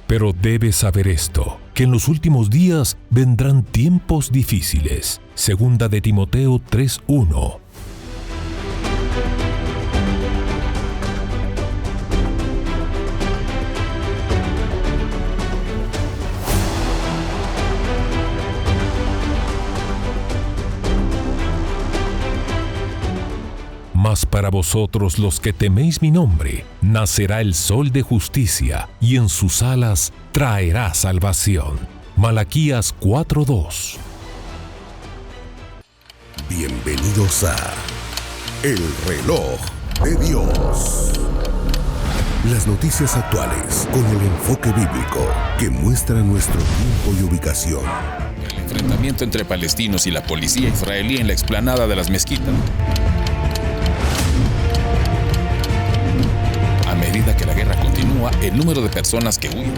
Pero debes saber esto, que en los últimos días vendrán tiempos difíciles. Segunda de Timoteo 3:1. Mas para vosotros los que teméis mi nombre, nacerá el sol de justicia, y en sus alas traerá salvación. Malaquías 4:2. Bienvenidos a El Reloj de Dios. Las noticias actuales con el enfoque bíblico que muestra nuestro tiempo y ubicación. El enfrentamiento entre palestinos y la policía israelí en la explanada de las mezquitas. A medida que la guerra continúa, el número de personas que huyen.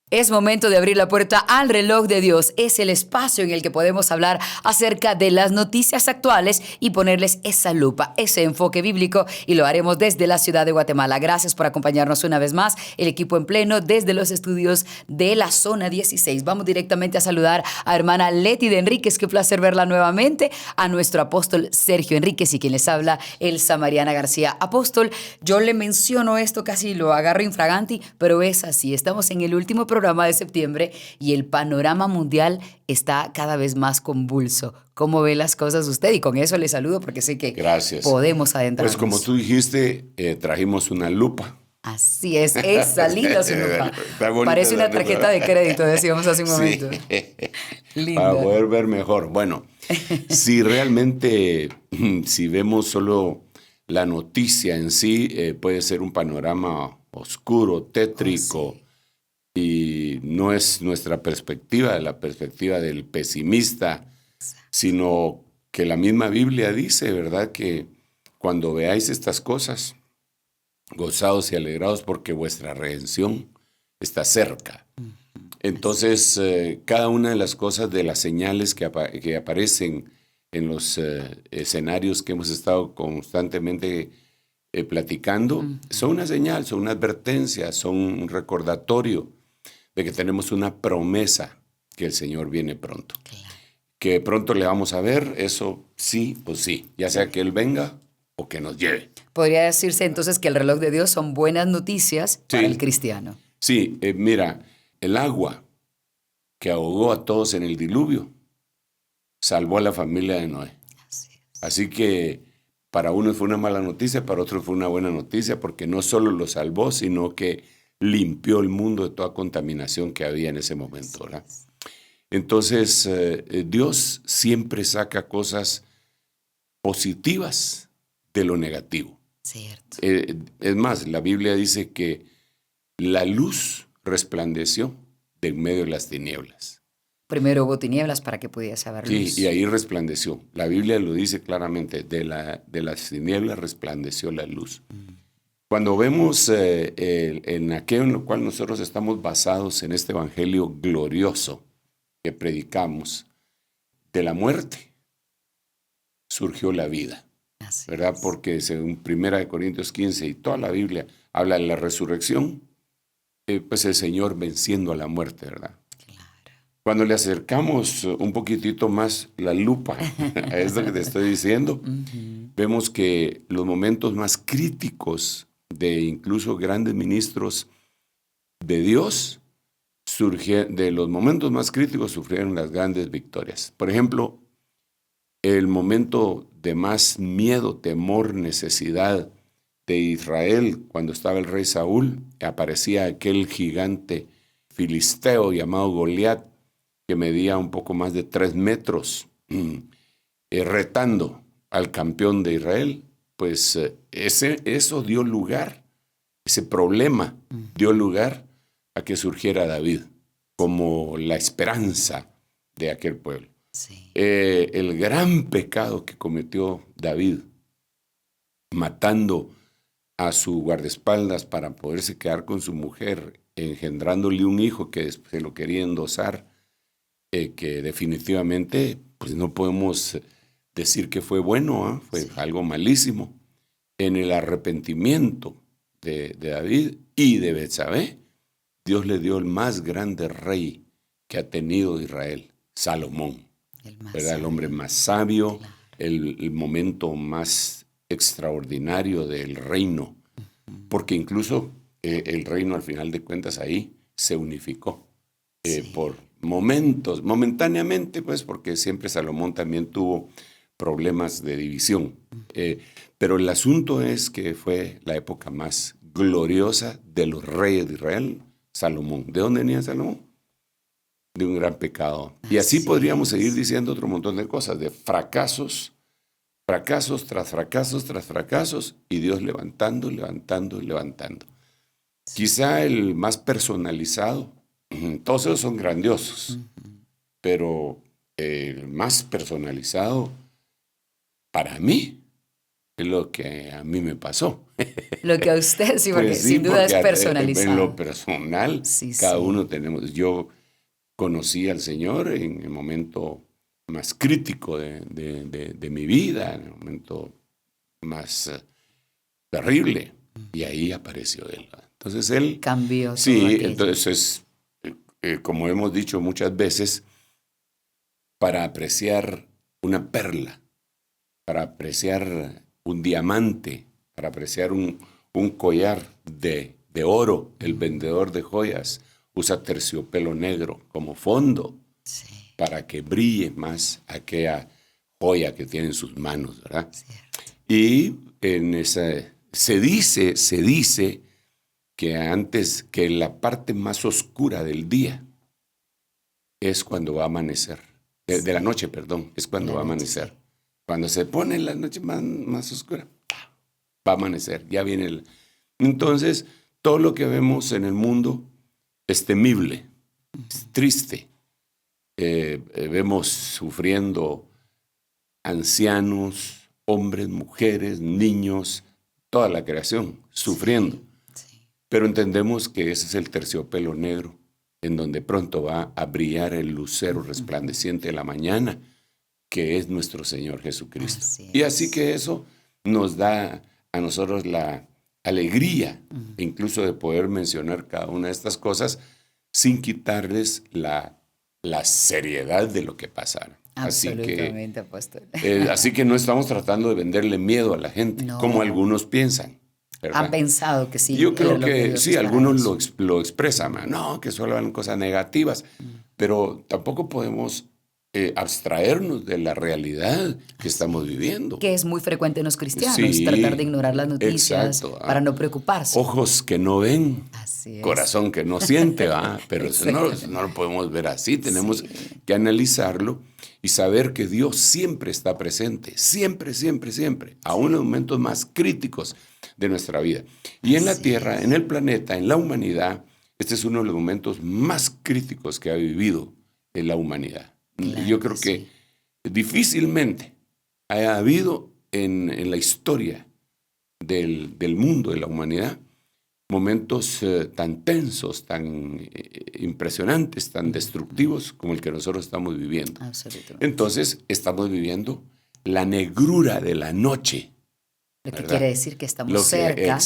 Es momento de abrir la puerta al reloj de Dios. Es el espacio en el que podemos hablar acerca de las noticias actuales y ponerles esa lupa, ese enfoque bíblico, y lo haremos desde la ciudad de Guatemala. Gracias por acompañarnos una vez más, el equipo en pleno desde los estudios de la zona 16. Vamos directamente a saludar a hermana Leti de Enríquez. Qué placer verla nuevamente. A nuestro apóstol Sergio Enríquez y quien les habla, Elsa Mariana García. Apóstol, yo le menciono esto, casi lo agarro infraganti, pero es así. Estamos en el último programa de septiembre y el panorama mundial está cada vez más convulso. ¿Cómo ve las cosas usted? Y con eso le saludo porque sé que Gracias. Podemos adentrarnos. Pues como tú dijiste, trajimos una lupa. Así es, esa linda su lupa. Parece una tarjeta de crédito, decíamos hace un momento. Sí. Para poder ver mejor. Bueno, si realmente, si vemos solo la noticia en sí, puede ser un panorama oscuro, tétrico. Sí. Y no es nuestra perspectiva, la perspectiva del pesimista, sino que la misma Biblia dice, ¿verdad?, que cuando veáis estas cosas, gozaos y alegraos porque vuestra redención está cerca. Entonces, cada una de las cosas, de las señales que aparecen en los escenarios que hemos estado constantemente platicando, son una señal, son una advertencia, son un recordatorio de que tenemos una promesa que el Señor viene pronto. Claro. Que pronto le vamos a ver, eso sí, pues sí, ya sea que Él venga o que nos lleve. Podría decirse entonces que el reloj de Dios son buenas noticias para el cristiano. Sí, mira, el agua que ahogó a todos en el diluvio salvó a la familia de Noé. Así que para unos fue una mala noticia, para otros fue una buena noticia, porque no solo lo salvó, sino que limpió el mundo de toda contaminación que había en ese momento, ¿verdad? Entonces, Dios siempre saca cosas positivas de lo negativo. Cierto. Es más, la Biblia dice que la luz resplandeció de en medio de las tinieblas. Primero hubo tinieblas para que pudiese haber luz. Sí, y ahí resplandeció. La Biblia lo dice claramente, de las tinieblas resplandeció la luz. Cuando vemos en aquello en lo cual nosotros estamos basados en este evangelio glorioso que predicamos, de la muerte surgió la vida, ¿verdad? Porque según 1 Corintios 15 y toda la Biblia habla de la resurrección, pues el Señor venciendo a la muerte, ¿verdad? Cuando le acercamos un poquitito más la lupa a esto que te estoy diciendo, vemos que los momentos más críticos de incluso grandes ministros de Dios, de los momentos más críticos surgieron las grandes victorias. Por ejemplo, el momento de más miedo, temor, necesidad de Israel, cuando estaba el rey Saúl, aparecía aquel gigante filisteo llamado Goliat, que medía un poco más de 3 metros, retando al campeón de Israel. Pues eso dio lugar, ese problema dio lugar a que surgiera David como la esperanza de aquel pueblo. Sí. El gran pecado que cometió David, matando a su guardaespaldas para poderse quedar con su mujer, engendrándole un hijo que después se lo quería endosar, que definitivamente pues no podemos decir que fue bueno, fue algo malísimo. En el arrepentimiento de David y de Betsabé, Dios le dio el más grande rey que ha tenido Israel, Salomón. El hombre más sabio, claro. el momento más extraordinario del reino, porque incluso el reino al final de cuentas ahí se unificó por momentos, momentáneamente, pues, porque siempre Salomón también tuvo problemas de división. Pero el asunto es que fue la época más gloriosa de los reyes de Israel, Salomón. ¿De dónde venía Salomón? De un gran pecado. Y así podríamos seguir diciendo otro montón de cosas, de fracasos, fracasos tras fracasos tras fracasos, y Dios levantando, levantando y levantando. Quizá el más personalizado, todos esos son grandiosos, pero el más personalizado para mí es lo que a mí me pasó. Lo que a usted, sí, porque pues sí, sin duda es personalizado. En lo personal, cada uno tenemos. Yo conocí al Señor en el momento más crítico de mi vida, en el momento más terrible, y ahí apareció Él. Entonces Él cambió. Sí, entonces, como hemos dicho muchas veces, para apreciar una perla, para apreciar un diamante, para apreciar un collar de oro, el vendedor de joyas usa terciopelo negro como fondo para que brille más aquella joya que tiene en sus manos, ¿verdad? Y en esa, se dice que antes, que la parte más oscura del día es cuando va a amanecer, de la noche, perdón, es cuando va a amanecer. Cuando se pone la noche más oscura, va a amanecer, ya viene el... Entonces, todo lo que vemos en el mundo es temible, es triste. Vemos sufriendo ancianos, hombres, mujeres, niños, toda la creación, sufriendo. Pero entendemos que ese es el terciopelo negro, en donde pronto va a brillar el lucero resplandeciente de la mañana, que es nuestro Señor Jesucristo. Y así que eso nos da a nosotros la alegría, incluso de poder mencionar cada una de estas cosas, sin quitarles la seriedad de lo que pasaron. Absolutamente, apóstol. Así que no estamos tratando de venderle miedo a la gente, como algunos piensan. ¿Verdad? Han pensado que sí. Yo creo que sí, algunos lo expresan, no, que solo hablan cosas negativas, pero tampoco podemos abstraernos de la realidad que estamos viviendo. Que es muy frecuente en los cristianos, tratar de ignorar las noticias para no preocuparse. Ojos que no ven, corazón que no siente, pero eso no lo podemos ver así, tenemos que analizarlo y saber que Dios siempre está presente, siempre, siempre, siempre, aún en los momentos más críticos de nuestra vida. Y en la tierra, en el planeta, en la humanidad, este es uno de los momentos más críticos que ha vivido en la humanidad. Claro, y yo creo que difícilmente haya habido en la historia del mundo, de la humanidad, momentos tan tensos, tan impresionantes, tan destructivos como el que nosotros estamos viviendo. Absolutamente. Entonces, estamos viviendo la negrura de la noche. Lo que quiere decir que estamos cerca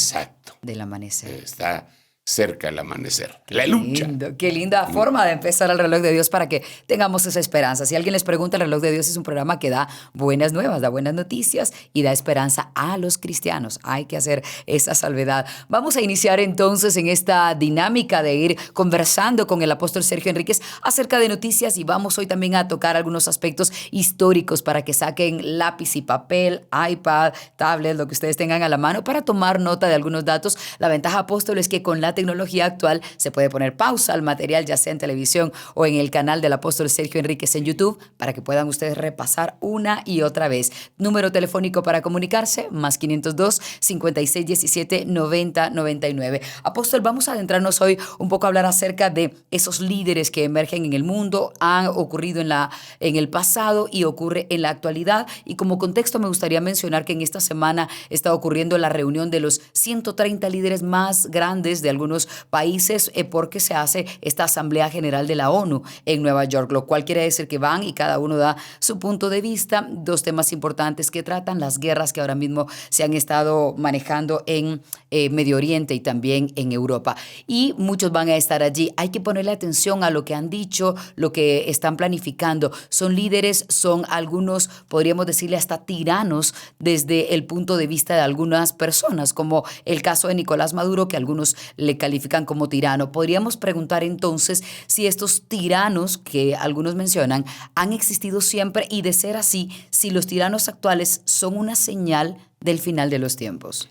del amanecer. Está cerca del amanecer. La lucha. Qué linda forma de empezar el reloj de Dios para que tengamos esa esperanza. Si alguien les pregunta, el reloj de Dios es un programa que da buenas nuevas, da buenas noticias y da esperanza a los cristianos. Hay que hacer esa salvedad. Vamos a iniciar entonces en esta dinámica de ir conversando con el apóstol Sergio Enríquez acerca de noticias y vamos hoy también a tocar algunos aspectos históricos para que saquen lápiz y papel, iPad, tablet, lo que ustedes tengan a la mano para tomar nota de algunos datos. La ventaja, apóstol, es que con la tecnología actual se puede poner pausa al material, ya sea en televisión o en el canal del apóstol Sergio Enríquez en YouTube, para que puedan ustedes repasar una y otra vez. Número telefónico para comunicarse, más 502-5617-9099. Apóstol, vamos a adentrarnos hoy un poco a hablar acerca de esos líderes que emergen en el mundo, han ocurrido en el pasado y ocurre en la actualidad. Y como contexto me gustaría mencionar que en esta semana está ocurriendo la reunión de los 130 líderes más grandes de algunos algunos países porque se hace esta Asamblea General de la ONU en Nueva York, lo cual quiere decir que van y cada uno da su punto de vista. Dos temas importantes que tratan: las guerras que ahora mismo se han estado manejando en Medio Oriente y también en Europa. Y muchos van a estar allí. Hay que ponerle atención a lo que han dicho, lo que están planificando. Son líderes, son algunos, podríamos decirle hasta tiranos desde el punto de vista de algunas personas, como el caso de Nicolás Maduro, que algunos le califican como tirano. Podríamos preguntar entonces si estos tiranos que algunos mencionan han existido siempre, y de ser así, si los tiranos actuales son una señal del final de los tiempos.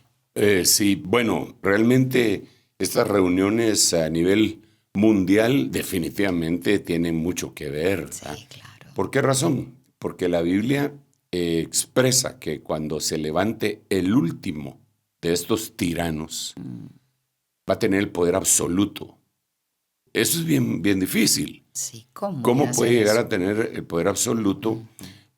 Sí, bueno, realmente estas reuniones a nivel mundial definitivamente tienen mucho que ver, ¿verdad? Sí, claro. ¿Por qué razón? Porque la Biblia expresa que cuando se levante el último de estos tiranos, va a tener el poder absoluto. Eso es bien, bien difícil. Sí, ¿cómo puede llegar eso? a tener el poder absoluto?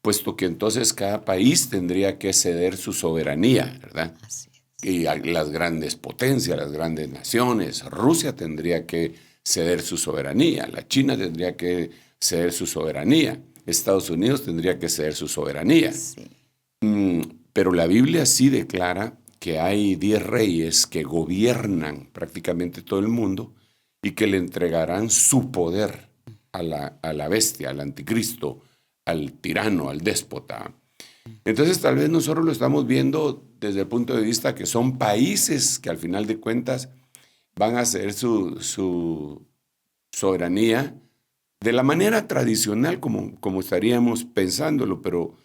Puesto que entonces cada país tendría que ceder su soberanía, ¿verdad? Así es. Y las grandes potencias, las grandes naciones, Rusia tendría que ceder su soberanía, la China tendría que ceder su soberanía, Estados Unidos tendría que ceder su soberanía. Sí. Pero la Biblia sí declara que hay 10 reyes que gobiernan prácticamente todo el mundo y que le entregarán su poder a la bestia, al anticristo, al tirano, al déspota. Entonces tal vez nosotros lo estamos viendo desde el punto de vista que son países que al final de cuentas van a ceder su soberanía de la manera tradicional como estaríamos pensándolo, pero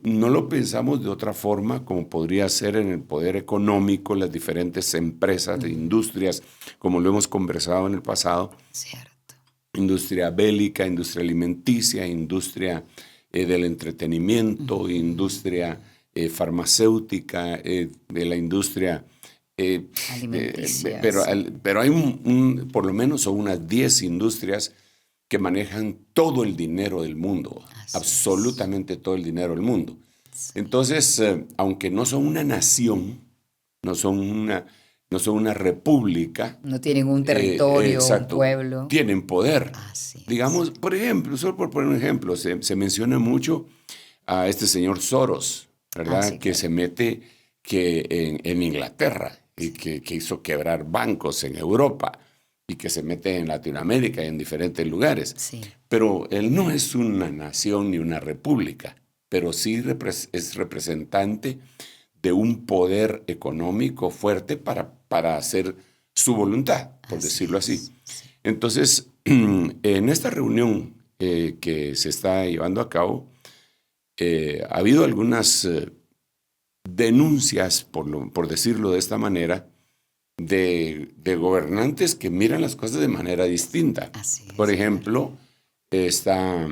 no lo pensamos de otra forma, como podría ser en el poder económico, las diferentes empresas, industrias, como lo hemos conversado en el pasado. Cierto. Industria bélica, industria alimenticia, industria del entretenimiento, industria farmacéutica, de la industria Alimenticia. pero hay por lo menos son unas 10 industrias que manejan todo el dinero del mundo, Así absolutamente todo el dinero del mundo. Entonces, aunque no son una nación, no son una república, No tienen un territorio, exacto, un pueblo. tienen poder. Así es. Digamos, por ejemplo, solo por poner un ejemplo, se menciona mucho a este señor Soros, ¿verdad? Sí, Que claro. se mete en Inglaterra y que hizo quebrar bancos en Europa y que se mete en Latinoamérica y en diferentes lugares. Sí. Pero él no es una nación ni una república, pero sí es representante de un poder económico fuerte para hacer su voluntad, por decirlo así. Entonces, en esta reunión que se está llevando a cabo, ha habido algunas denuncias, por decirlo de esta manera, de gobernantes que miran las cosas de manera distinta. Así es. Por ejemplo, está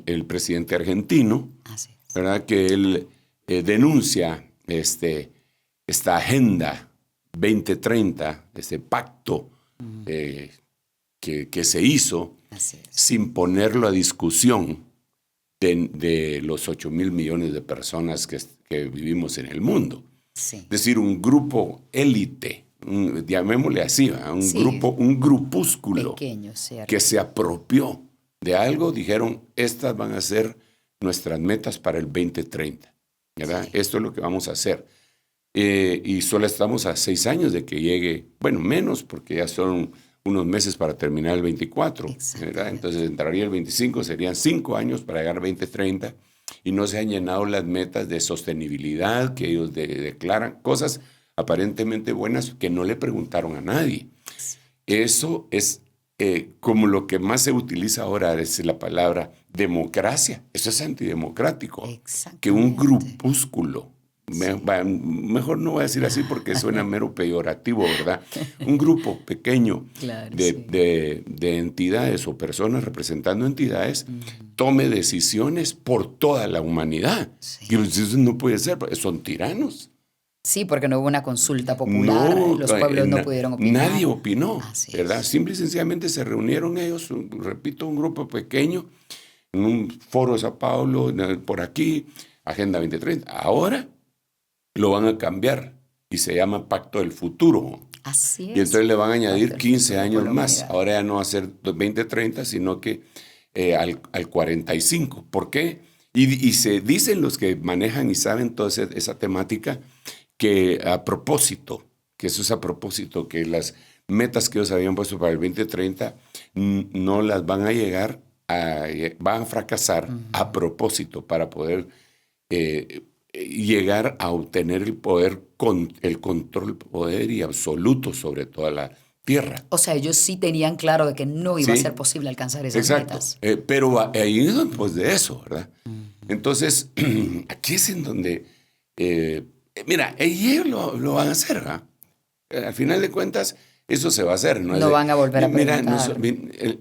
el presidente argentino, Así es. ¿verdad? Que él denuncia esta agenda 2030, este pacto que se hizo Así es. sin ponerlo a discusión de los 8,000 millones de personas que vivimos en el mundo. Sí. Es decir, un grupo élite, llamémosle así, ¿verdad? Sí. un grupúsculo Pequeño, cierto. que se apropió de algo, dijeron, estas van a ser nuestras metas para el 2030, ¿verdad? Sí. Esto es lo que vamos a hacer. Y solo estamos a 6 años de que llegue, bueno, menos, porque ya son unos meses para terminar el 24, ¿verdad? Entonces entraría el 25, serían 5 años para llegar al 2030, y no se han llenado las metas de sostenibilidad que ellos declaran, cosas aparentemente buenas que no le preguntaron a nadie. Eso es como lo que más se utiliza ahora, es la palabra democracia. Eso es antidemocrático. Que un grupúsculo, mejor no voy a decir así porque suena mero peyorativo, ¿verdad? Un grupo pequeño Claro, de entidades o personas representando entidades tome decisiones por toda la humanidad. Sí. Y pues eso no puede ser, son tiranos. Sí, porque no hubo una consulta popular, los pueblos no pudieron opinar. Nadie opinó, Así ¿verdad? es. Simple y sencillamente se reunieron ellos, repito, un grupo pequeño, en un foro de Sao Paulo, por aquí, Agenda 2030. Ahora lo van a cambiar y se llama Pacto del Futuro. Así es. Y entonces le van a añadir Parte del 15 futuro años de la más. humanidad. Ahora ya no va a ser 2030, sino que al 45. ¿Por qué? Y se dicen los que manejan y saben toda esa temática que a propósito, que eso es a propósito, que las metas que ellos habían puesto para el 2030 no las van a llegar, van a fracasar a propósito para poder llegar a obtener el poder, el control, poder y absoluto sobre toda la tierra. O sea, ellos sí tenían claro de que no iba a Sí. ser posible alcanzar esas Exacto. metas. Pero ahí es pues de eso, ¿verdad? Entonces, aquí es en donde, mira, ellos lo van a hacer, ¿verdad? Al final de cuentas, eso se va a hacer. No, No van a volver a preguntar.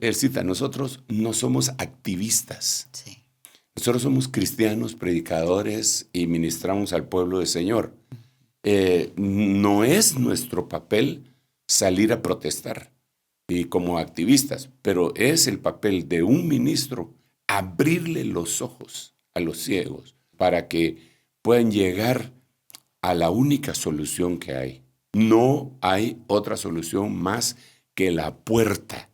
Él cita, nosotros no somos activistas. Sí. Nosotros somos cristianos, predicadores y ministramos al pueblo del Señor. No es nuestro papel salir a protestar y como activistas, pero es el papel de un ministro abrirle los ojos a los ciegos para que puedan llegar a la única solución que hay. No hay otra solución más que la puerta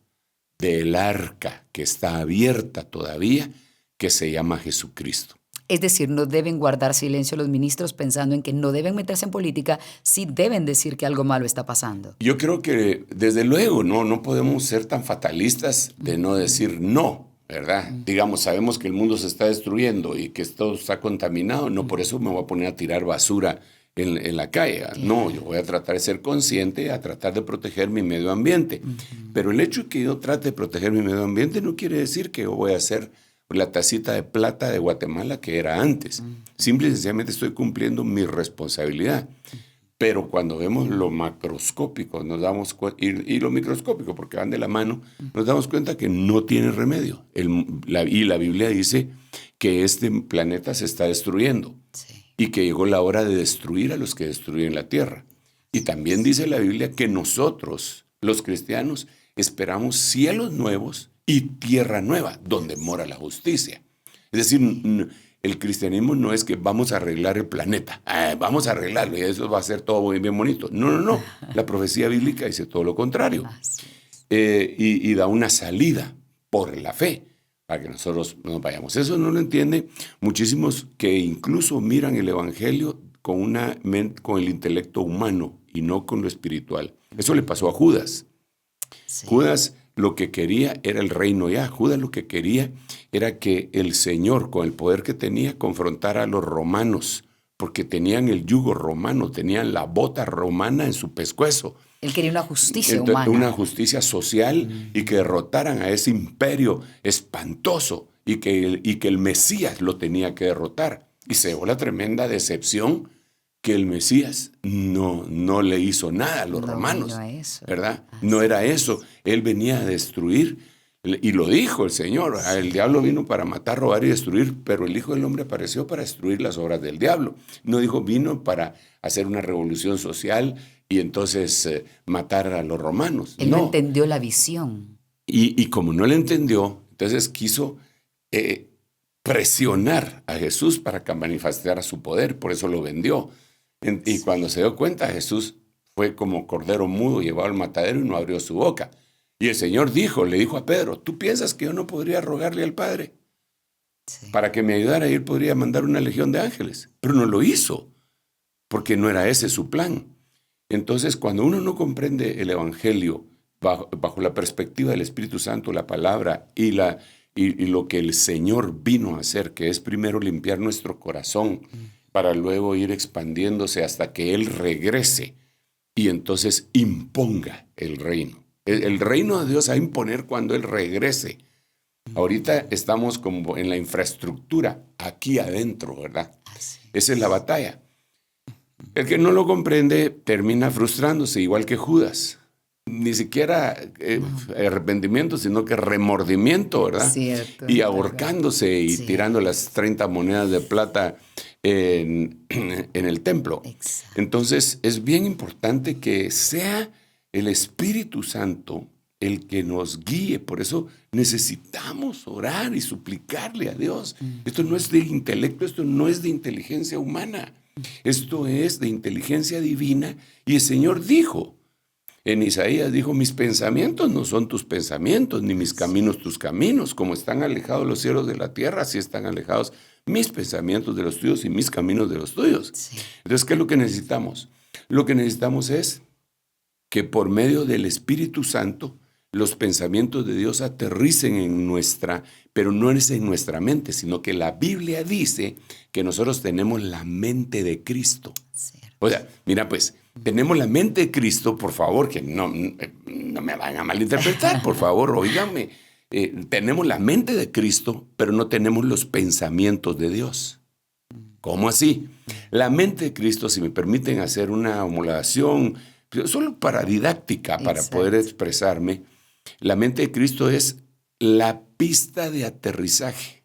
del arca que está abierta todavía, que se llama Jesucristo. Es decir, no deben guardar silencio los ministros pensando en que no deben meterse en política, sí deben decir que algo malo está pasando. Yo creo que, desde luego, no podemos ser tan fatalistas de no decir no, ¿verdad? Digamos, sabemos que el mundo se está destruyendo y que todo está contaminado, no por eso me voy a poner a tirar basura en la calle. No, yo voy a tratar de ser consciente, a tratar de proteger mi medio ambiente. Pero el hecho de que yo trate de proteger mi medio ambiente no quiere decir que yo voy a ser la tacita de plata de Guatemala que era antes. Simple y sencillamente estoy cumpliendo mi responsabilidad. Pero cuando vemos lo macroscópico nos y lo microscópico, porque van de la mano, nos damos cuenta que no tiene remedio. Y la Biblia dice que este planeta se está destruyendo. Sí. Y que llegó la hora de destruir a los que destruyen la tierra. Y también dice la Biblia que nosotros, los cristianos, esperamos cielos nuevos y tierra nueva, donde mora la justicia. Es decir, el cristianismo no es que vamos a arreglar el planeta, vamos a arreglarlo y eso va a ser todo muy bien bonito. No. La profecía bíblica dice todo lo contrario. Y da una salida por la fe para que nosotros nos vayamos. Eso no lo entienden muchísimos que incluso miran el evangelio con el intelecto humano y no con lo espiritual. Eso le pasó a Judas. Sí. Judas lo que quería era el reino ya. Judas lo que quería era que el Señor, con el poder que tenía, confrontara a los romanos, porque tenían el yugo romano, tenían la bota romana en su pescuezo. Él quería una justicia humana. Una justicia social y que derrotaran a ese imperio espantoso y que el Mesías lo tenía que derrotar. Y se llevó la tremenda decepción que el Mesías no le hizo nada a los romanos, ¿verdad? No era eso. Él venía a destruir, y lo dijo el Señor. El diablo vino para matar, robar y destruir, pero el Hijo del Hombre apareció para destruir las obras del diablo. No dijo vino para hacer una revolución social y entonces matar a los romanos. Él no entendió la visión. Y como no le entendió, entonces quiso presionar a Jesús para que manifestara su poder, por eso lo vendió. Y cuando se dio cuenta, Jesús fue como cordero mudo llevado al matadero y no abrió su boca. Y el Señor le dijo a Pedro, ¿tú piensas que yo no podría rogarle al Padre para que me ayudara? Y él podría mandar una legión de ángeles, pero no lo hizo, porque no era ese su plan. Entonces, cuando uno no comprende el Evangelio bajo la perspectiva del Espíritu Santo, la palabra y lo que el Señor vino a hacer, que es primero limpiar nuestro corazón, para luego ir expandiéndose hasta que Él regrese y entonces imponga el reino. El reino de Dios se va a imponer cuando Él regrese. Ahorita estamos como en la infraestructura, aquí adentro, ¿verdad? Esa es la batalla. El que no lo comprende termina frustrándose, igual que Judas. Ni siquiera arrepentimiento, sino que remordimiento, ¿verdad? Cierto, y ahorcándose y tirando las 30 monedas de plata en el templo. Exacto. Entonces, es bien importante que sea el Espíritu Santo el que nos guíe. Por eso necesitamos orar y suplicarle a Dios. Esto no es de intelecto, esto no es de inteligencia humana. Esto es de inteligencia divina. Y el Señor dijo En Isaías dijo, mis pensamientos no son tus pensamientos, ni mis caminos tus caminos. Como están alejados los cielos de la tierra, así están alejados mis pensamientos de los tuyos y mis caminos de los tuyos. Sí. Entonces, ¿qué es lo que necesitamos? Lo que necesitamos es que por medio del Espíritu Santo, los pensamientos de Dios aterricen en nuestra, pero no es en nuestra mente, sino que la Biblia dice que nosotros tenemos la mente de Cristo. Cierto. O sea, mira pues, tenemos la mente de Cristo, por favor, que no me van a malinterpretar, por favor, óigame. Tenemos la mente de Cristo, pero no tenemos los pensamientos de Dios. ¿Cómo así? La mente de Cristo, si me permiten hacer una homologación, solo para didáctica, para Exacto. poder expresarme, la mente de Cristo es la pista de aterrizaje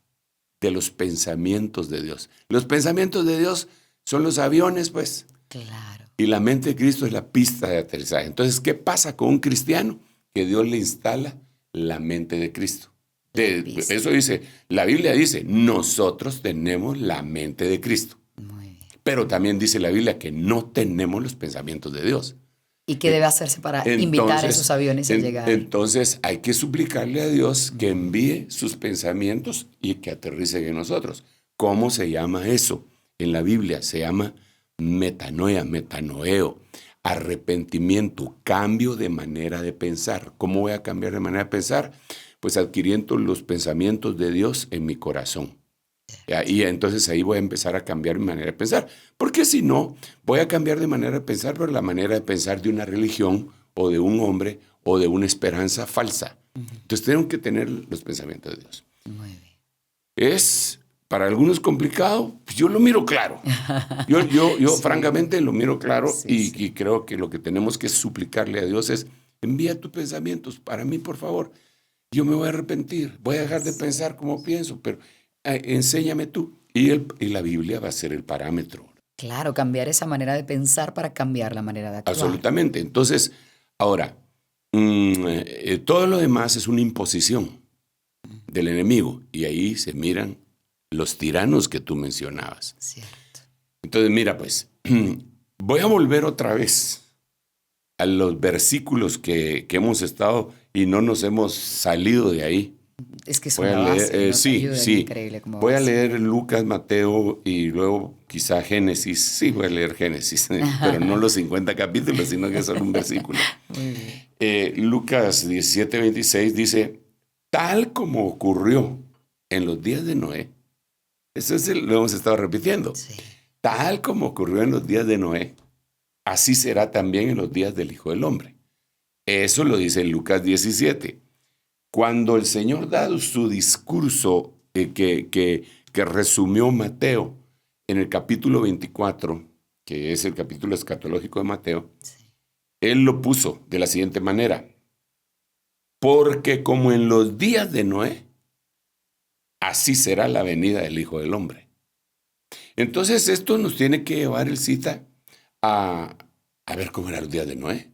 de los pensamientos de Dios. Los pensamientos de Dios son los aviones, pues. Claro. Y la mente de Cristo es la pista de aterrizaje. Entonces, ¿qué pasa con un cristiano? Que Dios le instala la mente de Cristo. Eso dice, la Biblia dice, nosotros tenemos la mente de Cristo. Muy bien. Pero también dice la Biblia que no tenemos los pensamientos de Dios. ¿Y qué debe hacerse para invitar a esos aviones a llegar? Entonces hay que suplicarle a Dios que envíe sus pensamientos y que aterricen en nosotros. ¿Cómo se llama eso? En la Biblia se llama metanoia, metanoeo, arrepentimiento, cambio de manera de pensar. ¿Cómo voy a cambiar de manera de pensar? Pues adquiriendo los pensamientos de Dios en mi corazón. Y entonces ahí voy a empezar a cambiar mi manera de pensar. Porque si no, voy a cambiar de manera de pensar, pero la manera de pensar de una religión o de un hombre o de una esperanza falsa. Entonces tengo que tener los pensamientos de Dios. Muy bien. Es para algunos complicado, pues yo lo miro claro. Yo Sí. francamente lo miro claro Sí. y creo que lo que tenemos que suplicarle a Dios es, envía tus pensamientos para mí, por favor. Yo me voy a arrepentir, voy a dejar de pensar como pienso, pero enséñame tú. Y la Biblia va a ser el parámetro. Claro, cambiar esa manera de pensar para cambiar la manera de actuar. Absolutamente. Entonces, ahora, todo lo demás es una imposición del enemigo. Y ahí se miran los tiranos que tú mencionabas. Cierto. Entonces, mira, pues, voy a volver otra vez a los versículos que hemos estado y no nos hemos salido de ahí. Es que es Voy a una base, leer, nos sí, ayuda, sí. increíble como Voy a base. leer Lucas, Mateo y luego quizá Génesis. Sí, voy a leer Génesis, pero no los 50 capítulos, sino que solo un versículo. Muy bien. Lucas 17, 26 dice, tal como ocurrió en los días de Noé, eso lo hemos estado repitiendo, Sí. tal como ocurrió en los días de Noé, así será también en los días del Hijo del Hombre. Eso lo dice Lucas 17. Cuando el Señor da su discurso que resumió Mateo en el capítulo 24, que es el capítulo escatológico de Mateo, Sí. Él lo puso de la siguiente manera. Porque como en los días de Noé, así será la venida del Hijo del Hombre. Entonces esto nos tiene que llevar el cita a ver cómo eran los días de Noé.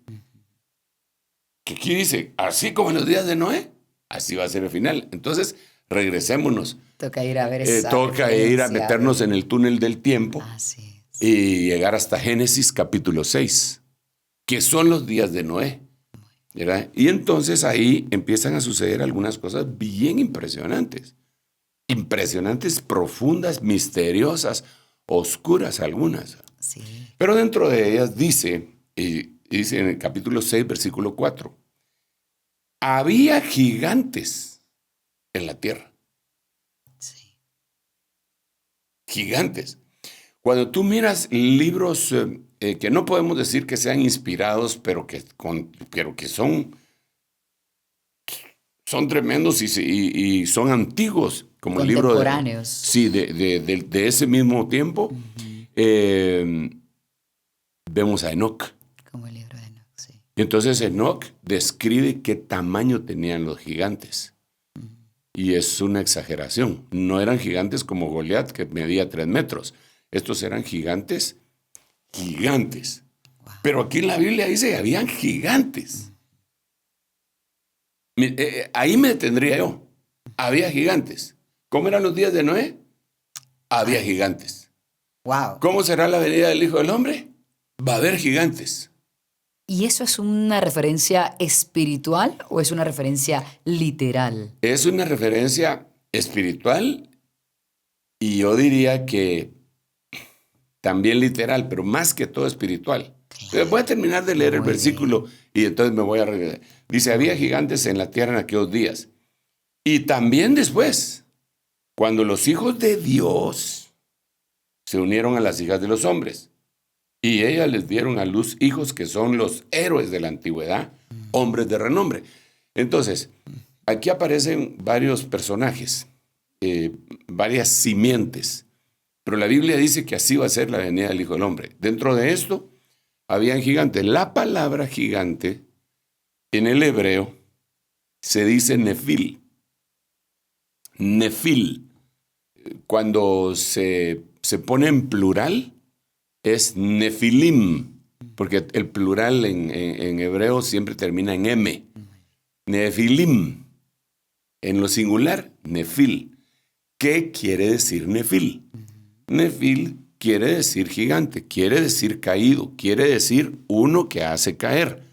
Que aquí dice, así como en los días de Noé, así va a ser el final. Entonces, regresémonos. Toca ir a ver esa Toca ir a referencia, meternos ver. en el túnel del tiempo Así es. y llegar hasta Génesis capítulo 6, que son los días de Noé, ¿verdad? Y entonces ahí empiezan a suceder algunas cosas bien impresionantes. Impresionantes, profundas, misteriosas, oscuras algunas. Sí. Pero dentro de ellas dice en el capítulo 6, versículo 4, había gigantes en la tierra. Sí. Gigantes. Cuando tú miras libros que no podemos decir que sean inspirados, pero que son tremendos y son antiguos, como el libro Contemporáneos. sí, de ese mismo tiempo, vemos a Enoc. Como el libro de Enoch, sí. Y entonces Enoc describe qué tamaño tenían los gigantes. Y es una exageración. No eran gigantes como Goliat, que medía 3 metros. Estos eran gigantes. Wow. Pero aquí en la Biblia dice que habían gigantes. Ahí me detendría yo. Había gigantes. ¿Cómo eran los días de Noé? Había gigantes. Wow. ¿Cómo será la venida del Hijo del Hombre? Va a haber gigantes. ¿Y eso es una referencia espiritual o es una referencia literal? Es una referencia espiritual y yo diría que también literal, pero más que todo espiritual. Voy a terminar de leer el versículo y entonces me voy a regresar. Dice, había gigantes en la tierra en aquellos días. Y también después, cuando los hijos de Dios se unieron a las hijas de los hombres, y ellas les dieron a luz hijos que son los héroes de la antigüedad, hombres de renombre. Entonces, aquí aparecen varios personajes, varias simientes, pero la Biblia dice que así va a ser la venida del Hijo del Hombre. Dentro de esto, habían gigantes. La palabra gigante, en el hebreo, se dice nefil. Nefil. Cuando se pone en plural, es nefilim, porque el plural en hebreo siempre termina en M. Nefilim. En lo singular, nefil. ¿Qué quiere decir nefil? Nefil quiere decir gigante, quiere decir caído, quiere decir uno que hace caer.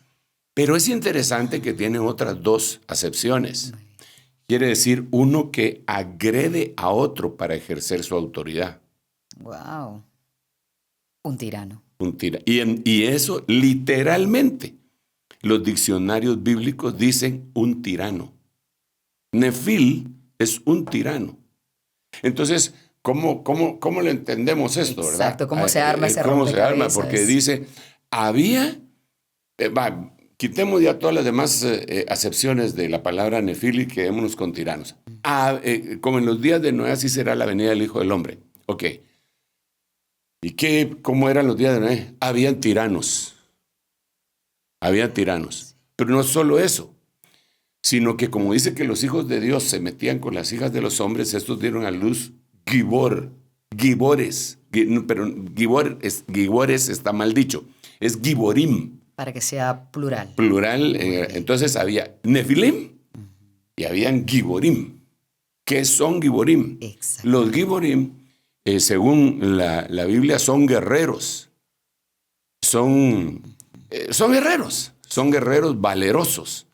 Pero es interesante que tiene otras dos acepciones. Quiere decir uno que agrede a otro para ejercer su autoridad. Wow. Un tirano. Y eso literalmente. Los diccionarios bíblicos dicen un tirano. Nefil es un tirano. Entonces, ¿cómo lo entendemos esto, verdad? Exacto, ¿cómo se arma ese rompecabezas? ¿Cómo se arma? Porque dice, quitemos ya todas las demás acepciones de la palabra nefil y quedémonos con tiranos. Como en los días de Noé, así será la venida del Hijo del Hombre. Ok. ¿Y cómo eran los días de Noé? Habían tiranos. Pero no solo eso, sino que como dice que los hijos de Dios se metían con las hijas de los hombres, estos dieron a luz gibores, pero gibores está mal dicho, es giborim. Para que sea plural. Plural, entonces había nefilim y habían giborim. ¿Qué son giborim? Exacto. Los giborim, según la Biblia, son guerreros. Son guerreros valerosos.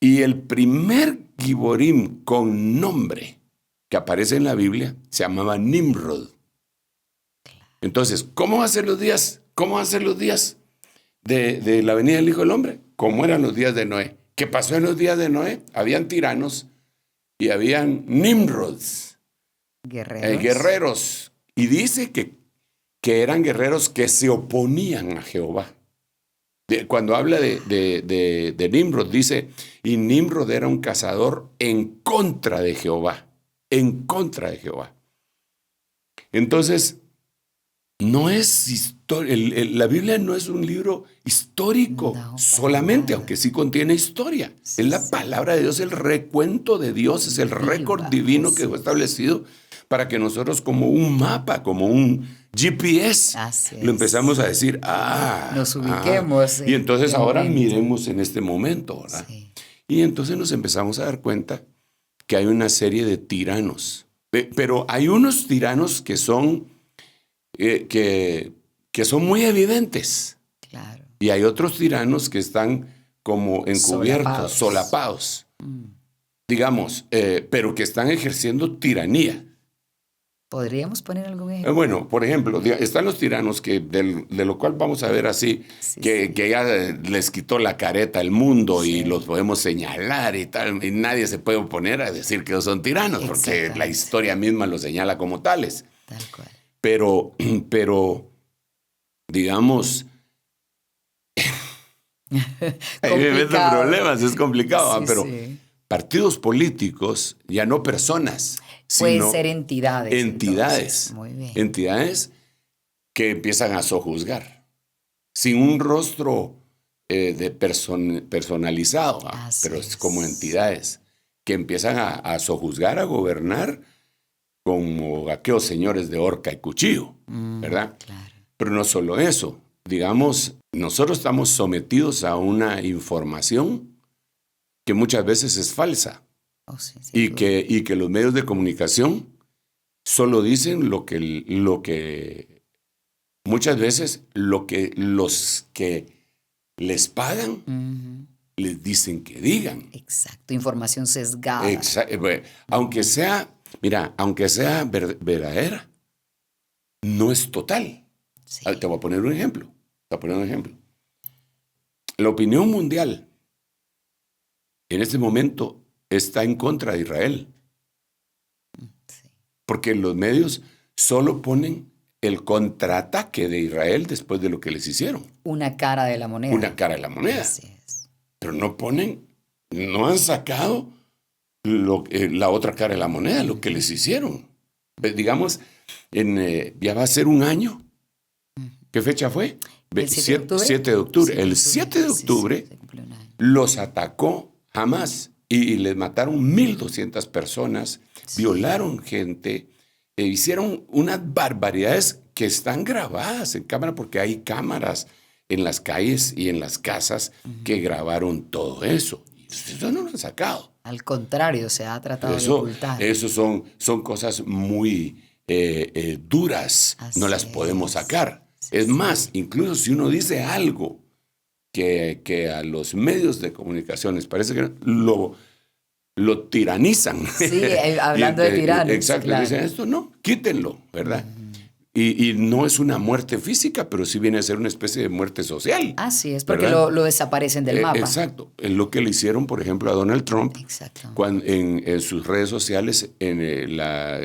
Y el primer giborim con nombre que aparece en la Biblia se llamaba Nimrod. Entonces, ¿cómo van a ser los días? De la venida del Hijo del Hombre? ¿Cómo eran los días de Noé? ¿Qué pasó en los días de Noé? Habían tiranos y habían Nimrods. Guerreros. Y dice que eran guerreros que se oponían a Jehová. Cuando habla de Nimrod, dice, y Nimrod era un cazador en contra de Jehová. En contra de Jehová. Entonces, no es historia. La Biblia no es un libro histórico solamente, aunque sí contiene historia. Es la palabra de Dios, el recuento de Dios, es el récord divino que fue establecido para que nosotros, como un mapa, como un GPS, lo empezamos a decir, nos ubiquemos. Y entonces ahora miremos en este momento, ¿verdad? Sí. Y entonces nos empezamos a dar cuenta que hay una serie de tiranos. Pero hay unos tiranos que son son muy evidentes. Claro. Y hay otros tiranos que están como encubiertos, solapados. Digamos, pero que están ejerciendo tiranía. ¿Podríamos poner algún ejemplo? Bueno, por ejemplo, están los tiranos de lo cual vamos a ver así, que ya les quitó la careta al mundo y los podemos señalar y tal, y nadie se puede oponer a decir que son tiranos, porque la historia misma los señala como tales. Tal cual. Pero digamos, ahí me meten problemas, es complicado, pero partidos políticos, ya no personas. Pueden ser entidades. Entidades. Muy bien. Entidades que empiezan a sojuzgar, sin un rostro personalizado, pero es como entidades que empiezan a sojuzgar, a gobernar, como aquellos señores de horca y cuchillo, ¿verdad? Claro. Pero no solo eso, digamos, nosotros estamos sometidos a una información que muchas veces es falsa. Y que los medios de comunicación solo dicen lo que muchas veces los que les pagan, les dicen que digan. Exacto, información sesgada. Bueno, aunque sea verdadera, no es total. Sí. Te voy a poner un ejemplo. La opinión mundial en este momento está en contra de Israel. Sí. Porque los medios solo ponen el contraataque de Israel después de lo que les hicieron. Una cara de la moneda. Una cara de la moneda. Así es. Pero no han sacado la otra cara de la moneda, lo que les hicieron. Digamos, ya va a ser un año. ¿Qué fecha fue? ¿El 7 de octubre? 7 de octubre. El 7 de octubre se cumplió un año. los atacó Hamas y les mataron 1,200 personas, violaron gente, hicieron unas barbaridades que están grabadas en cámara porque hay cámaras en las calles y en las casas que grabaron todo eso. Eso no lo han sacado. Al contrario, se ha tratado de ocultar. Eso son cosas muy duras. Así no las podemos sacar. Es sí. más, incluso si uno dice algo que a los medios de comunicación les parece que lo tiranizan. Sí, hablando de tiranos. Exacto, claro. dicen esto, no, quítenlo, ¿verdad? Y no es una muerte física, pero sí viene a ser una especie de muerte social. Así es, porque ¿verdad? lo desaparecen del mapa. Exacto, es lo que le hicieron, por ejemplo, a Donald Trump Exacto. en sus redes sociales la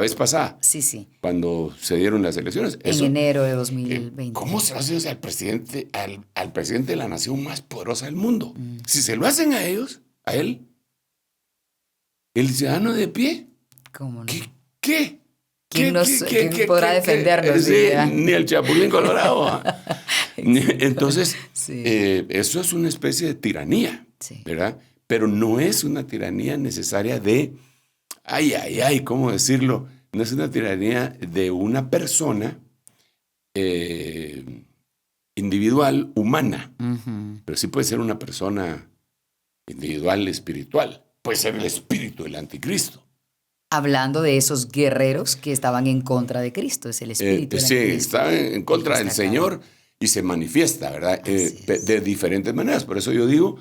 vez pasada, Sí. cuando se dieron las elecciones. En enero de 2020. ¿Cómo se lo hacen al presidente de la nación más poderosa del mundo? Si se lo hacen a él, el ciudadano de pie, ¿Cómo no? ¿qué? ¿Quién podrá defendernos? Sí, ni el Chapulín Colorado. Entonces, Sí. eso es una especie de tiranía, Sí. ¿verdad? Pero no es una tiranía necesaria de, ¿cómo decirlo? No es una tiranía de una persona individual, humana, pero sí puede ser una persona individual, espiritual. Puede ser el espíritu del anticristo. Hablando de esos guerreros que estaban en contra de Cristo, es el espíritu del Sí, anticristo. está en contra del Está acá. Señor y se manifiesta, ¿verdad? Así es. De diferentes maneras. Por eso yo digo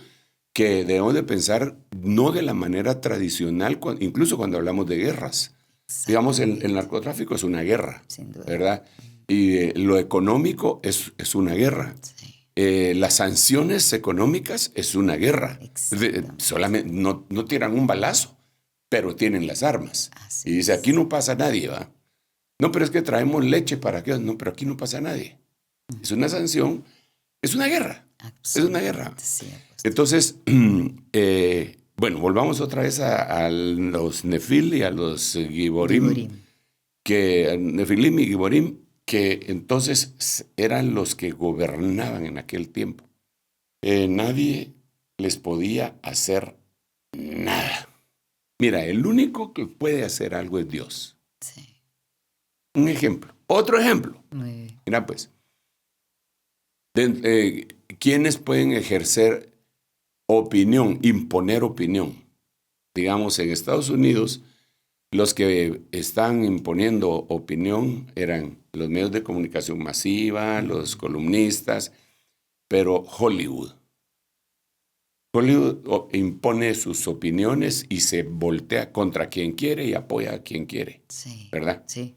que debemos de pensar no de la manera tradicional, incluso cuando hablamos de guerras. Digamos, el narcotráfico es una guerra, Sin duda. ¿verdad? Y lo económico es una guerra. Sí. Las sanciones económicas es una guerra. Exacto. Solamente no tiran un balazo, pero tienen las armas. Así Y dice, aquí no pasa nadie, ¿va? No, pero es que traemos leche para qué. No, pero aquí no pasa nadie. Es una sanción, es una guerra. Es una guerra. Sí, pues. Entonces, bueno, volvamos otra vez a los Nefil y a los Giborim. Nefilim y Giborim, que entonces eran los que gobernaban en aquel tiempo. Nadie les podía hacer nada. Mira, el único que puede hacer algo es Dios. Sí. Un ejemplo. Otro ejemplo. Muy bien. Mira, pues, ¿quiénes pueden ejercer opinión, imponer opinión? Digamos, en Estados Unidos, los que están imponiendo opinión eran los medios de comunicación masiva, los columnistas, pero Hollywood impone sus opiniones y se voltea contra quien quiere y apoya a quien quiere, Sí. ¿verdad? Sí.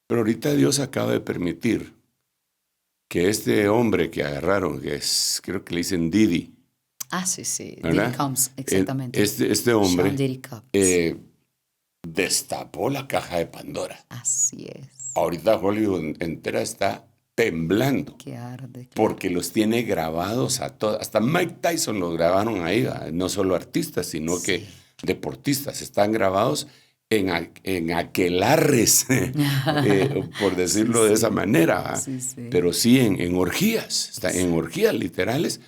Pero ahorita Dios acaba de permitir que este hombre que agarraron, creo que le dicen Diddy, Sí. ¿verdad? Diddy Combs, exactamente. Este hombre Sean Diddy Combs. destapó la caja de Pandora. Así es. Ahorita Hollywood entera está temblando Que arde. porque los tiene grabados a todos. Hasta Mike Tyson los grabaron ahí, ¿va? No solo artistas, sino que deportistas. Están grabados en aquelarres, por decirlo de esa manera, ¿va? Sí. Pero sí en orgías, en orgías literales,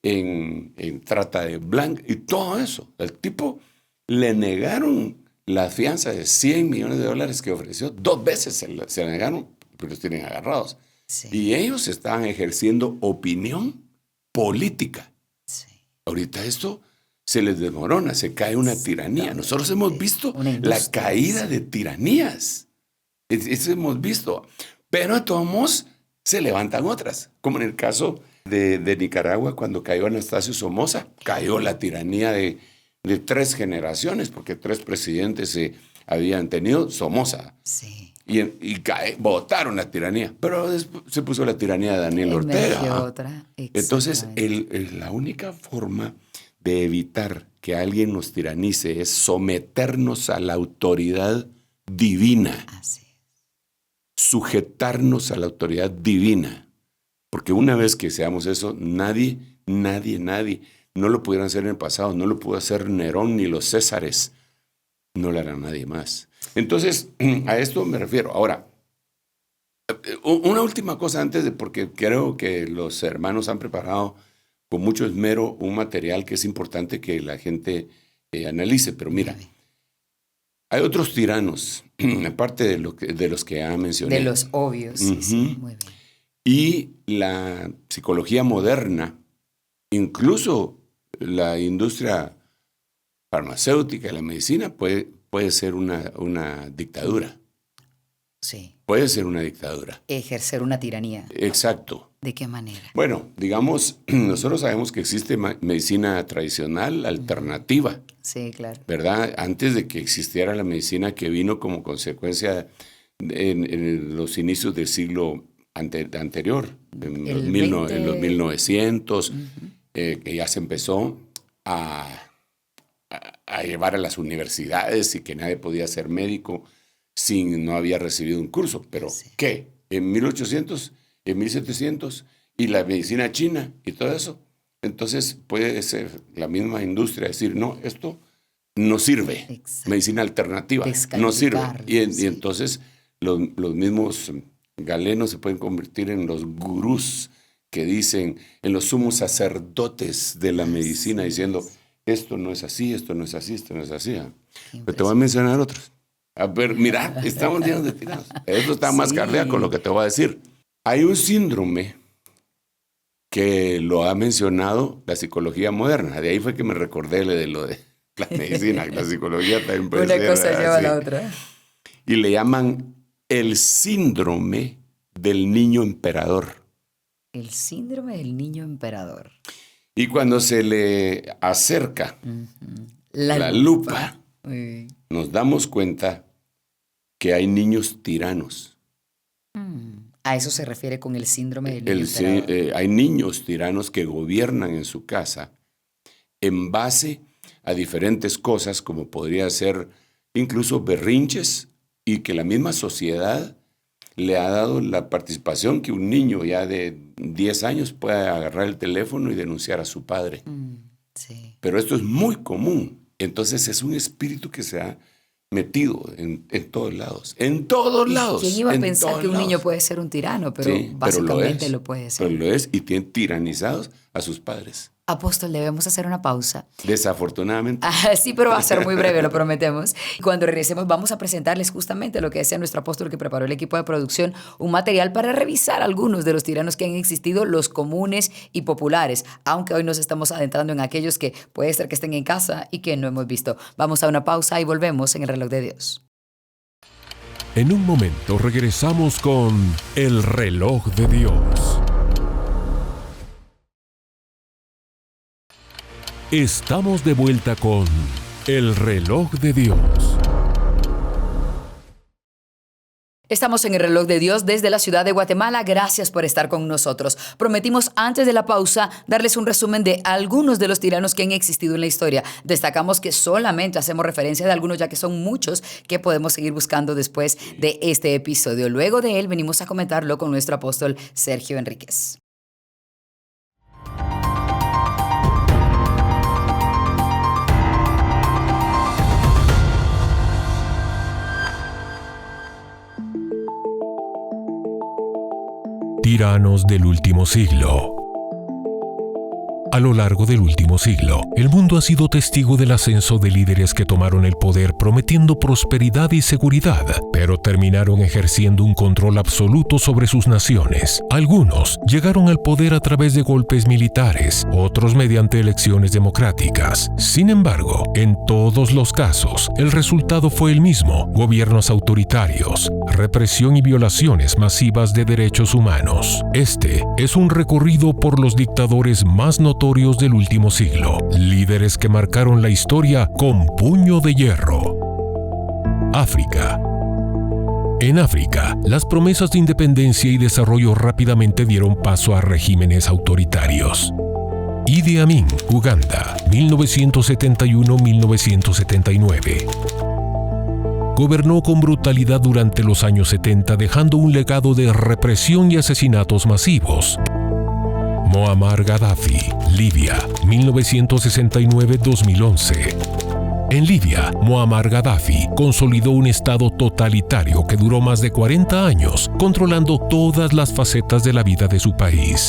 en trata de blancas y todo eso. El tipo le negaron la fianza de $100 millones que ofreció. 2 veces se la negaron, pero los tienen agarrados. Sí. Y ellos estaban ejerciendo opinión política. Sí. Ahorita esto se les desmorona, se cae una tiranía. Nosotros hemos visto la caída de tiranías. Eso hemos visto. Pero de todos modos se levantan otras, como en el caso de Nicaragua cuando cayó Anastasio Somoza. Cayó la tiranía de 3 generaciones, porque 3 presidentes se habían tenido. Somoza. Sí. Y votaron la tiranía. Pero después se puso la tiranía de Daniel Ortega. Otra. Entonces, la única forma de evitar que alguien nos tiranice es someternos a la autoridad divina. Así es. Sujetarnos a la autoridad divina. Porque una vez que seamos eso, nadie, no lo pudieron hacer en el pasado, no lo pudo hacer Nerón ni los Césares, no lo hará nadie más. Entonces, a esto me refiero. Ahora, una última cosa antes porque creo que los hermanos han preparado con mucho esmero un material que es importante que la gente analice. Pero mira, hay otros tiranos, aparte de los que ya mencioné. De los obvios, sí, muy bien. Y la psicología moderna, incluso la industria farmacéutica y la medicina puede ser una dictadura. Sí. Puede ser una dictadura. Ejercer una tiranía. Exacto. ¿De qué manera? Bueno, digamos, nosotros sabemos que existe medicina tradicional alternativa. Sí, claro. ¿Verdad? Antes de que existiera la medicina que vino como consecuencia en los inicios del siglo anterior, en los 1900, que ya se empezó a llevar a las universidades y que nadie podía ser médico no había recibido un curso. Pero, sí. ¿Qué? En 1800, en 1700, y la medicina china y todo eso. Entonces puede ser la misma industria decir, no, esto no sirve. Exacto. Medicina alternativa no sirve. Y entonces los mismos galenos se pueden convertir en los gurús que dicen, en los sumos sacerdotes de la medicina, diciendo, esto no es así, esto no es así, esto no es así. Pero te voy a mencionar otros. A ver, mira, estamos llenos de tiranos. Esto está más cardíaco lo que te voy a decir. Hay un síndrome que lo ha mencionado la psicología moderna. De ahí fue que me recordé de lo de la medicina, la psicología también puede ser. Una cosa lleva a la otra. Y le llaman el síndrome del niño emperador. El síndrome del niño emperador. Y cuando se le acerca la lupa, nos damos cuenta que hay niños tiranos. ¿A eso se refiere con el síndrome del niño emperador? Hay niños tiranos que gobiernan en su casa en base a diferentes cosas, como podría ser incluso berrinches, y que la misma sociedad le ha dado la participación que un niño ya de 10 años pueda agarrar el teléfono y denunciar a su padre. Sí. Pero esto es muy común. Entonces es un espíritu que se ha metido en todos lados. En todos lados. ¿Quién iba a pensar que un niño puede ser un tirano? Pero sí, básicamente lo puede ser. Pero lo es, y tienen tiranizados a sus padres. Apóstol, debemos hacer una pausa. Desafortunadamente. Sí, pero va a ser muy breve, lo prometemos. Y cuando regresemos vamos a presentarles justamente lo que decía nuestro apóstol que preparó el equipo de producción, un material para revisar algunos de los tiranos que han existido, los comunes y populares, aunque hoy nos estamos adentrando en aquellos que puede ser que estén en casa y que no hemos visto. Vamos a una pausa y volvemos en el reloj de Dios. En un momento regresamos con el reloj de Dios. Estamos de vuelta con el reloj de Dios. Estamos en el reloj de Dios desde la ciudad de Guatemala. Gracias por estar con nosotros. Prometimos antes de la pausa darles un resumen de algunos de los tiranos que han existido en la historia. Destacamos que solamente hacemos referencia de algunos, ya que son muchos que podemos seguir buscando después de este episodio. Luego de él venimos a comentarlo con nuestro apóstol Sergio Enríquez. Tiranos del último siglo. A lo largo del último siglo, el mundo ha sido testigo del ascenso de líderes que tomaron el poder prometiendo prosperidad y seguridad, pero terminaron ejerciendo un control absoluto sobre sus naciones. Algunos llegaron al poder a través de golpes militares, otros mediante elecciones democráticas. Sin embargo, en todos los casos, el resultado fue el mismo: gobiernos autoritarios, represión y violaciones masivas de derechos humanos. Este es un recorrido por los dictadores más notorios del último siglo, líderes que marcaron la historia con puño de hierro. África. En África, las promesas de independencia y desarrollo rápidamente dieron paso a regímenes autoritarios. Idi Amin, Uganda, 1971-1979. Gobernó con brutalidad durante los años 70, dejando un legado de represión y asesinatos masivos. Muammar Gaddafi, Libia, 1969-2011. En Libia, Muammar Gaddafi consolidó un estado totalitario que duró más de 40 años, controlando todas las facetas de la vida de su país.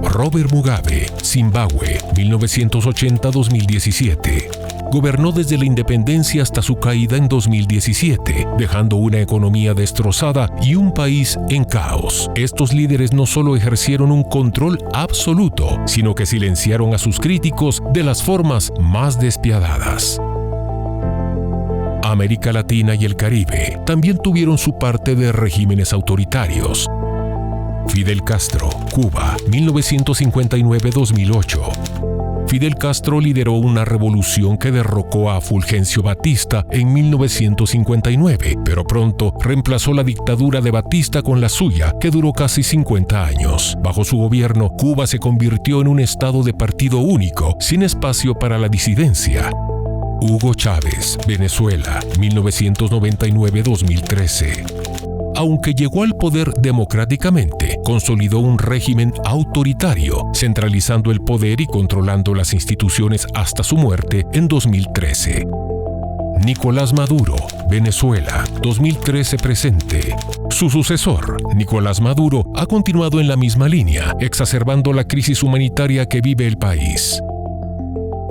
Robert Mugabe, Zimbabue, 1980-2017. Gobernó desde la independencia hasta su caída en 2017, dejando una economía destrozada y un país en caos. Estos líderes no solo ejercieron un control absoluto, sino que silenciaron a sus críticos de las formas más despiadadas. América Latina y el Caribe también tuvieron su parte de regímenes autoritarios. Fidel Castro, Cuba, 1959-2008. Fidel Castro lideró una revolución que derrocó a Fulgencio Batista en 1959, pero pronto reemplazó la dictadura de Batista con la suya, que duró casi 50 años. Bajo su gobierno, Cuba se convirtió en un estado de partido único, sin espacio para la disidencia. Hugo Chávez, Venezuela, 1999-2013. Aunque llegó al poder democráticamente, consolidó un régimen autoritario, centralizando el poder y controlando las instituciones hasta su muerte en 2013. Nicolás Maduro, Venezuela, 2013-presente. Su sucesor, Nicolás Maduro, ha continuado en la misma línea, exacerbando la crisis humanitaria que vive el país.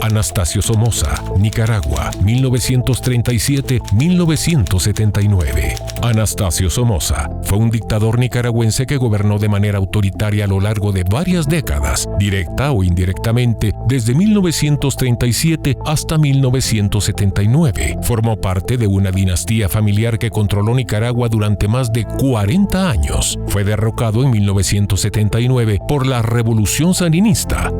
Anastasio Somoza, Nicaragua, 1937-1979. Anastasio Somoza fue un dictador nicaragüense que gobernó de manera autoritaria a lo largo de varias décadas, directa o indirectamente, desde 1937 hasta 1979. Formó parte de una dinastía familiar que controló Nicaragua durante más de 40 años. Fue derrocado en 1979 por la Revolución Sandinista.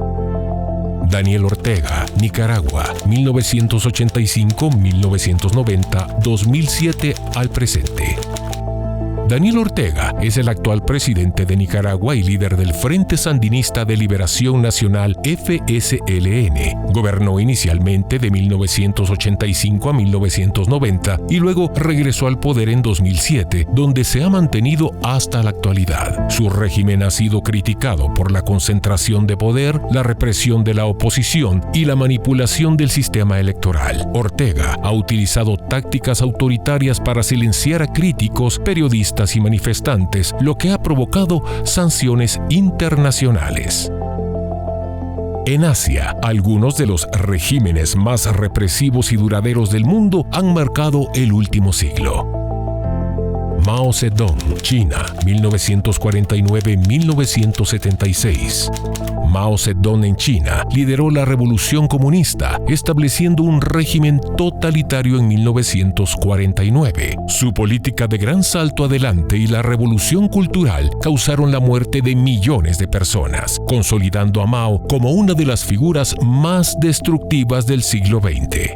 Daniel Ortega, Nicaragua, 1985-1990, 2007 al presente. Daniel Ortega es el actual presidente de Nicaragua y líder del Frente Sandinista de Liberación Nacional FSLN. Gobernó inicialmente de 1985 a 1990 y luego regresó al poder en 2007, donde se ha mantenido hasta la actualidad. Su régimen ha sido criticado por la concentración de poder, la represión de la oposición y la manipulación del sistema electoral. Ortega ha utilizado tácticas autoritarias para silenciar a críticos, periodistas y manifestantes, lo que ha provocado sanciones internacionales. En Asia, algunos de los regímenes más represivos y duraderos del mundo han marcado el último siglo. Mao Zedong, China, 1949-1976. Mao Zedong en China lideró la revolución comunista, estableciendo un régimen totalitario en 1949. Su política de gran salto adelante y la revolución cultural causaron la muerte de millones de personas, consolidando a Mao como una de las figuras más destructivas del siglo XX.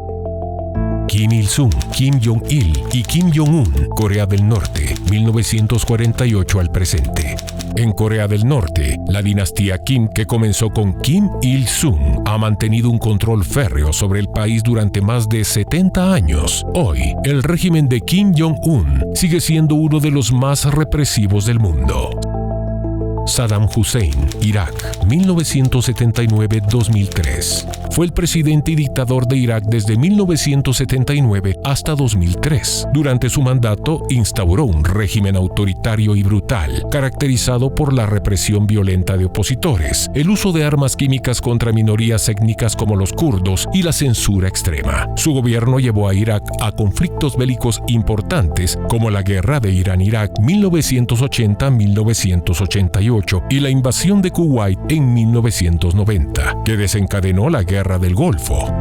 Kim Il-sung, Kim Jong-il y Kim Jong-un, Corea del Norte, 1948 al presente. En Corea del Norte, la dinastía Kim, que comenzó con Kim Il-sung, ha mantenido un control férreo sobre el país durante más de 70 años. Hoy, el régimen de Kim Jong-un sigue siendo uno de los más represivos del mundo. Saddam Hussein, Irak, 1979-2003. Fue el presidente y dictador de Irak desde 1979 hasta 2003. Durante su mandato, instauró un régimen autoritario y brutal, caracterizado por la represión violenta de opositores, el uso de armas químicas contra minorías étnicas como los kurdos y la censura extrema. Su gobierno llevó a Irak a conflictos bélicos importantes como la guerra de Irán-Irak 1980-1988 y la invasión de Kuwait en 1990, que desencadenó la Guerra del Golfo.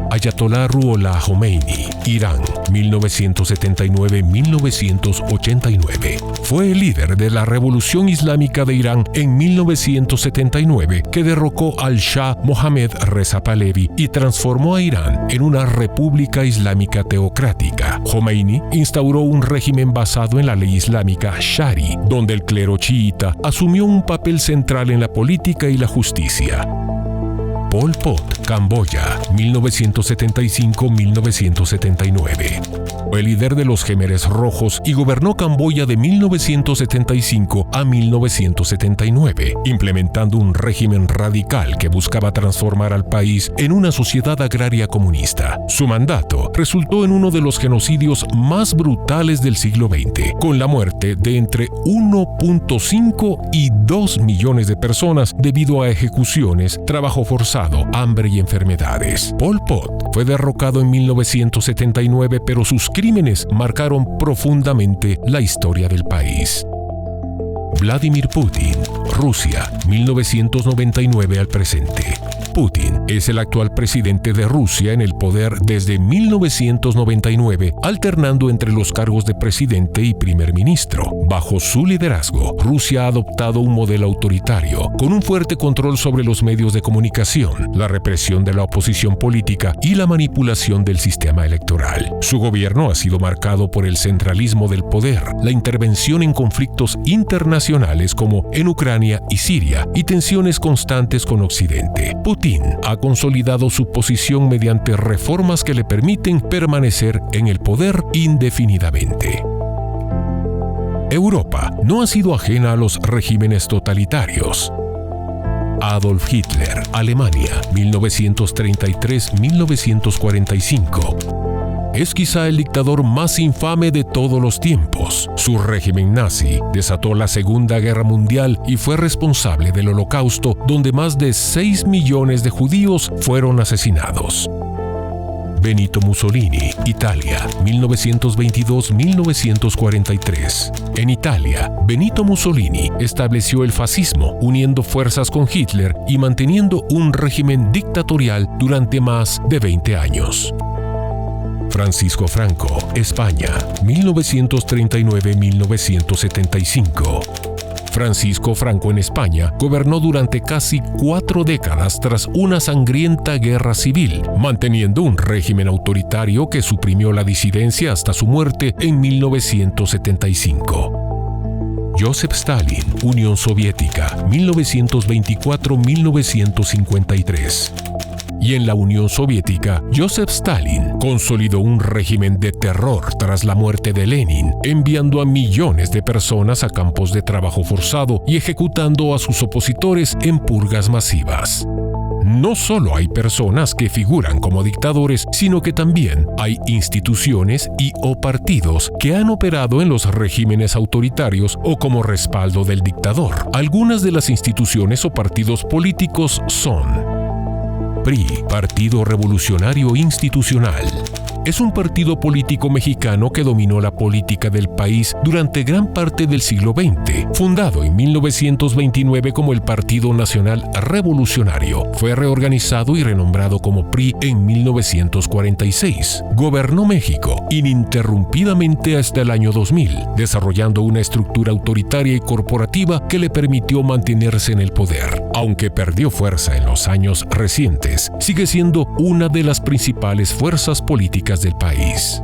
Ayatollah Ruhollah Khomeini, Irán, 1979-1989. Fue el líder de la Revolución Islámica de Irán en 1979, que derrocó al Shah Mohammad Reza Pahlavi y transformó a Irán en una república islámica teocrática. Khomeini instauró un régimen basado en la ley islámica Shari, donde el clero chiita asumió un papel central en la política y la justicia. Pol Pot, Camboya, 1975-1979. Fue el líder de los Khmeres Rojos y gobernó Camboya de 1975 a 1979, implementando un régimen radical que buscaba transformar al país en una sociedad agraria comunista. Su mandato resultó en uno de los genocidios más brutales del siglo XX, con la muerte de entre 1.5 y 2 millones de personas debido a ejecuciones, trabajo forzado, hambre y enfermedades. Pol Pot fue derrocado en 1979, pero sus crímenes marcaron profundamente la historia del país. Vladimir Putin, Rusia, 1999 al presente. Putin es el actual presidente de Rusia en el poder desde 1999, alternando entre los cargos de presidente y primer ministro. Bajo su liderazgo, Rusia ha adoptado un modelo autoritario, con un fuerte control sobre los medios de comunicación, la represión de la oposición política y la manipulación del sistema electoral. Su gobierno ha sido marcado por el centralismo del poder, la intervención en conflictos internacionales como en Ucrania y Siria, y tensiones constantes con Occidente. Putin ha consolidado su posición mediante reformas que le permiten permanecer en el poder indefinidamente. Europa no ha sido ajena a los regímenes totalitarios. Adolf Hitler, Alemania, 1933-1945. Es quizá el dictador más infame de todos los tiempos. Su régimen nazi desató la Segunda Guerra Mundial y fue responsable del Holocausto, donde más de 6 millones de judíos fueron asesinados. Benito Mussolini, Italia, 1922-1943. En Italia, Benito Mussolini estableció el fascismo, uniendo fuerzas con Hitler y manteniendo un régimen dictatorial durante más de 20 años. Francisco Franco, España, 1939-1975. Francisco Franco en España gobernó durante casi 4 décadas tras una sangrienta guerra civil, manteniendo un régimen autoritario que suprimió la disidencia hasta su muerte en 1975. Joseph Stalin, Unión Soviética, 1924-1953. Y en la Unión Soviética, Joseph Stalin consolidó un régimen de terror tras la muerte de Lenin, enviando a millones de personas a campos de trabajo forzado y ejecutando a sus opositores en purgas masivas. No solo hay personas que figuran como dictadores, sino que también hay instituciones o partidos que han operado en los regímenes autoritarios o como respaldo del dictador. Algunas de las instituciones o partidos políticos son: PRI, Partido Revolucionario Institucional. Es un partido político mexicano que dominó la política del país durante gran parte del siglo XX. Fundado en 1929 como el Partido Nacional Revolucionario, fue reorganizado y renombrado como PRI en 1946. Gobernó México ininterrumpidamente hasta el año 2000, desarrollando una estructura autoritaria y corporativa que le permitió mantenerse en el poder. Aunque perdió fuerza en los años recientes, sigue siendo una de las principales fuerzas políticas del país.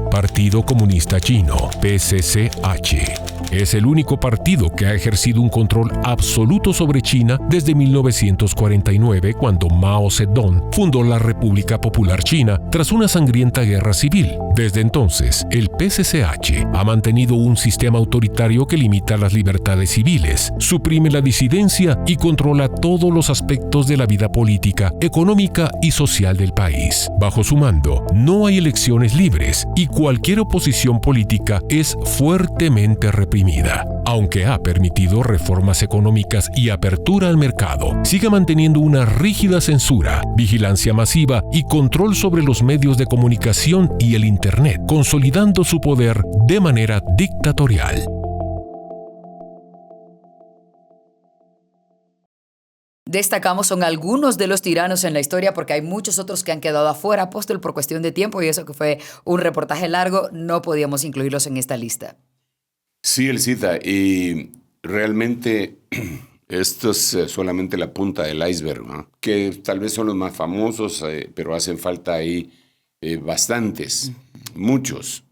Partido Comunista Chino, PCCH. Es el único partido que ha ejercido un control absoluto sobre China desde 1949, cuando Mao Zedong fundó la República Popular China tras una sangrienta guerra civil. Desde entonces, el PCCH ha mantenido un sistema autoritario que limita las libertades civiles, suprime la disidencia y controla todos los aspectos de la vida política, económica y social del país. Bajo su mando, no hay elecciones libres y cualquier oposición política es fuertemente reprimida. Aunque ha permitido reformas económicas y apertura al mercado, sigue manteniendo una rígida censura, vigilancia masiva y control sobre los medios de comunicación y el Internet, consolidando su poder de manera dictatorial. Destacamos son algunos de los tiranos en la historia porque hay muchos otros que han quedado afuera, apóstol, por cuestión de tiempo, y eso que fue un reportaje largo, no podíamos incluirlos en esta lista. Sí, Elcita, y realmente esto es solamente la punta del iceberg, ¿no? Que tal vez son los más famosos, pero hacen falta ahí bastantes, muchos,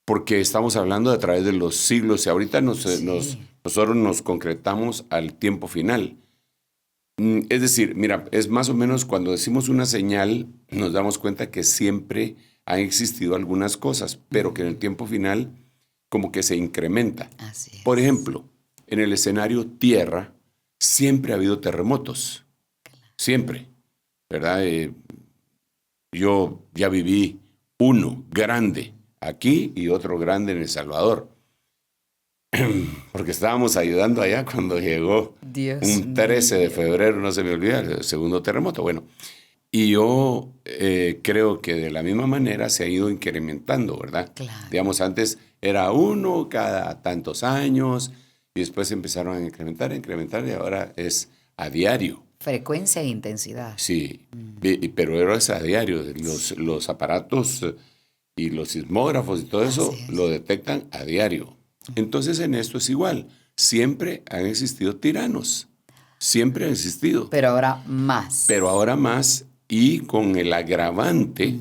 porque estamos hablando a través de los siglos y ahorita nosotros nos concretamos al tiempo final. Es decir, mira, es más o menos cuando decimos una señal, nos damos cuenta que siempre han existido algunas cosas, pero que en el tiempo final como que se incrementa. Así es. Por ejemplo, en el escenario tierra siempre ha habido terremotos. Siempre, ¿verdad? Yo ya viví uno grande aquí y otro grande en El Salvador. Porque estábamos ayudando allá cuando llegó un 13 de febrero, no se me olvida, el segundo terremoto. Bueno, y yo creo que de la misma manera se ha ido incrementando, ¿verdad? Claro. Digamos, antes era uno cada tantos años y después empezaron a incrementar y ahora es a diario. Frecuencia e intensidad. Sí, pero ahora es a diario. Los aparatos y los sismógrafos y todo eso lo detectan a diario. Entonces en esto es igual. Siempre han existido tiranos. Siempre han existido. Pero ahora más. Pero ahora más y con el agravante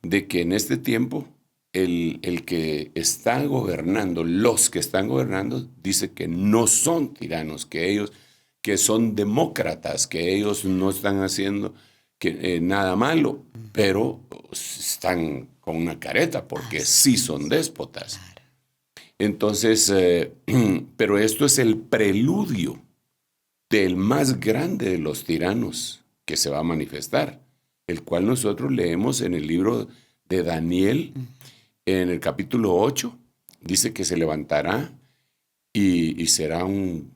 de que en este tiempo el que está gobernando, los que están gobernando, dice que no son tiranos, que son demócratas, que ellos no están haciendo nada malo, pero están con una careta porque sí son déspotas. Claro. Entonces, pero esto es el preludio del más grande de los tiranos que se va a manifestar, el cual nosotros leemos en el libro de Daniel, en el capítulo 8, dice que se levantará y será un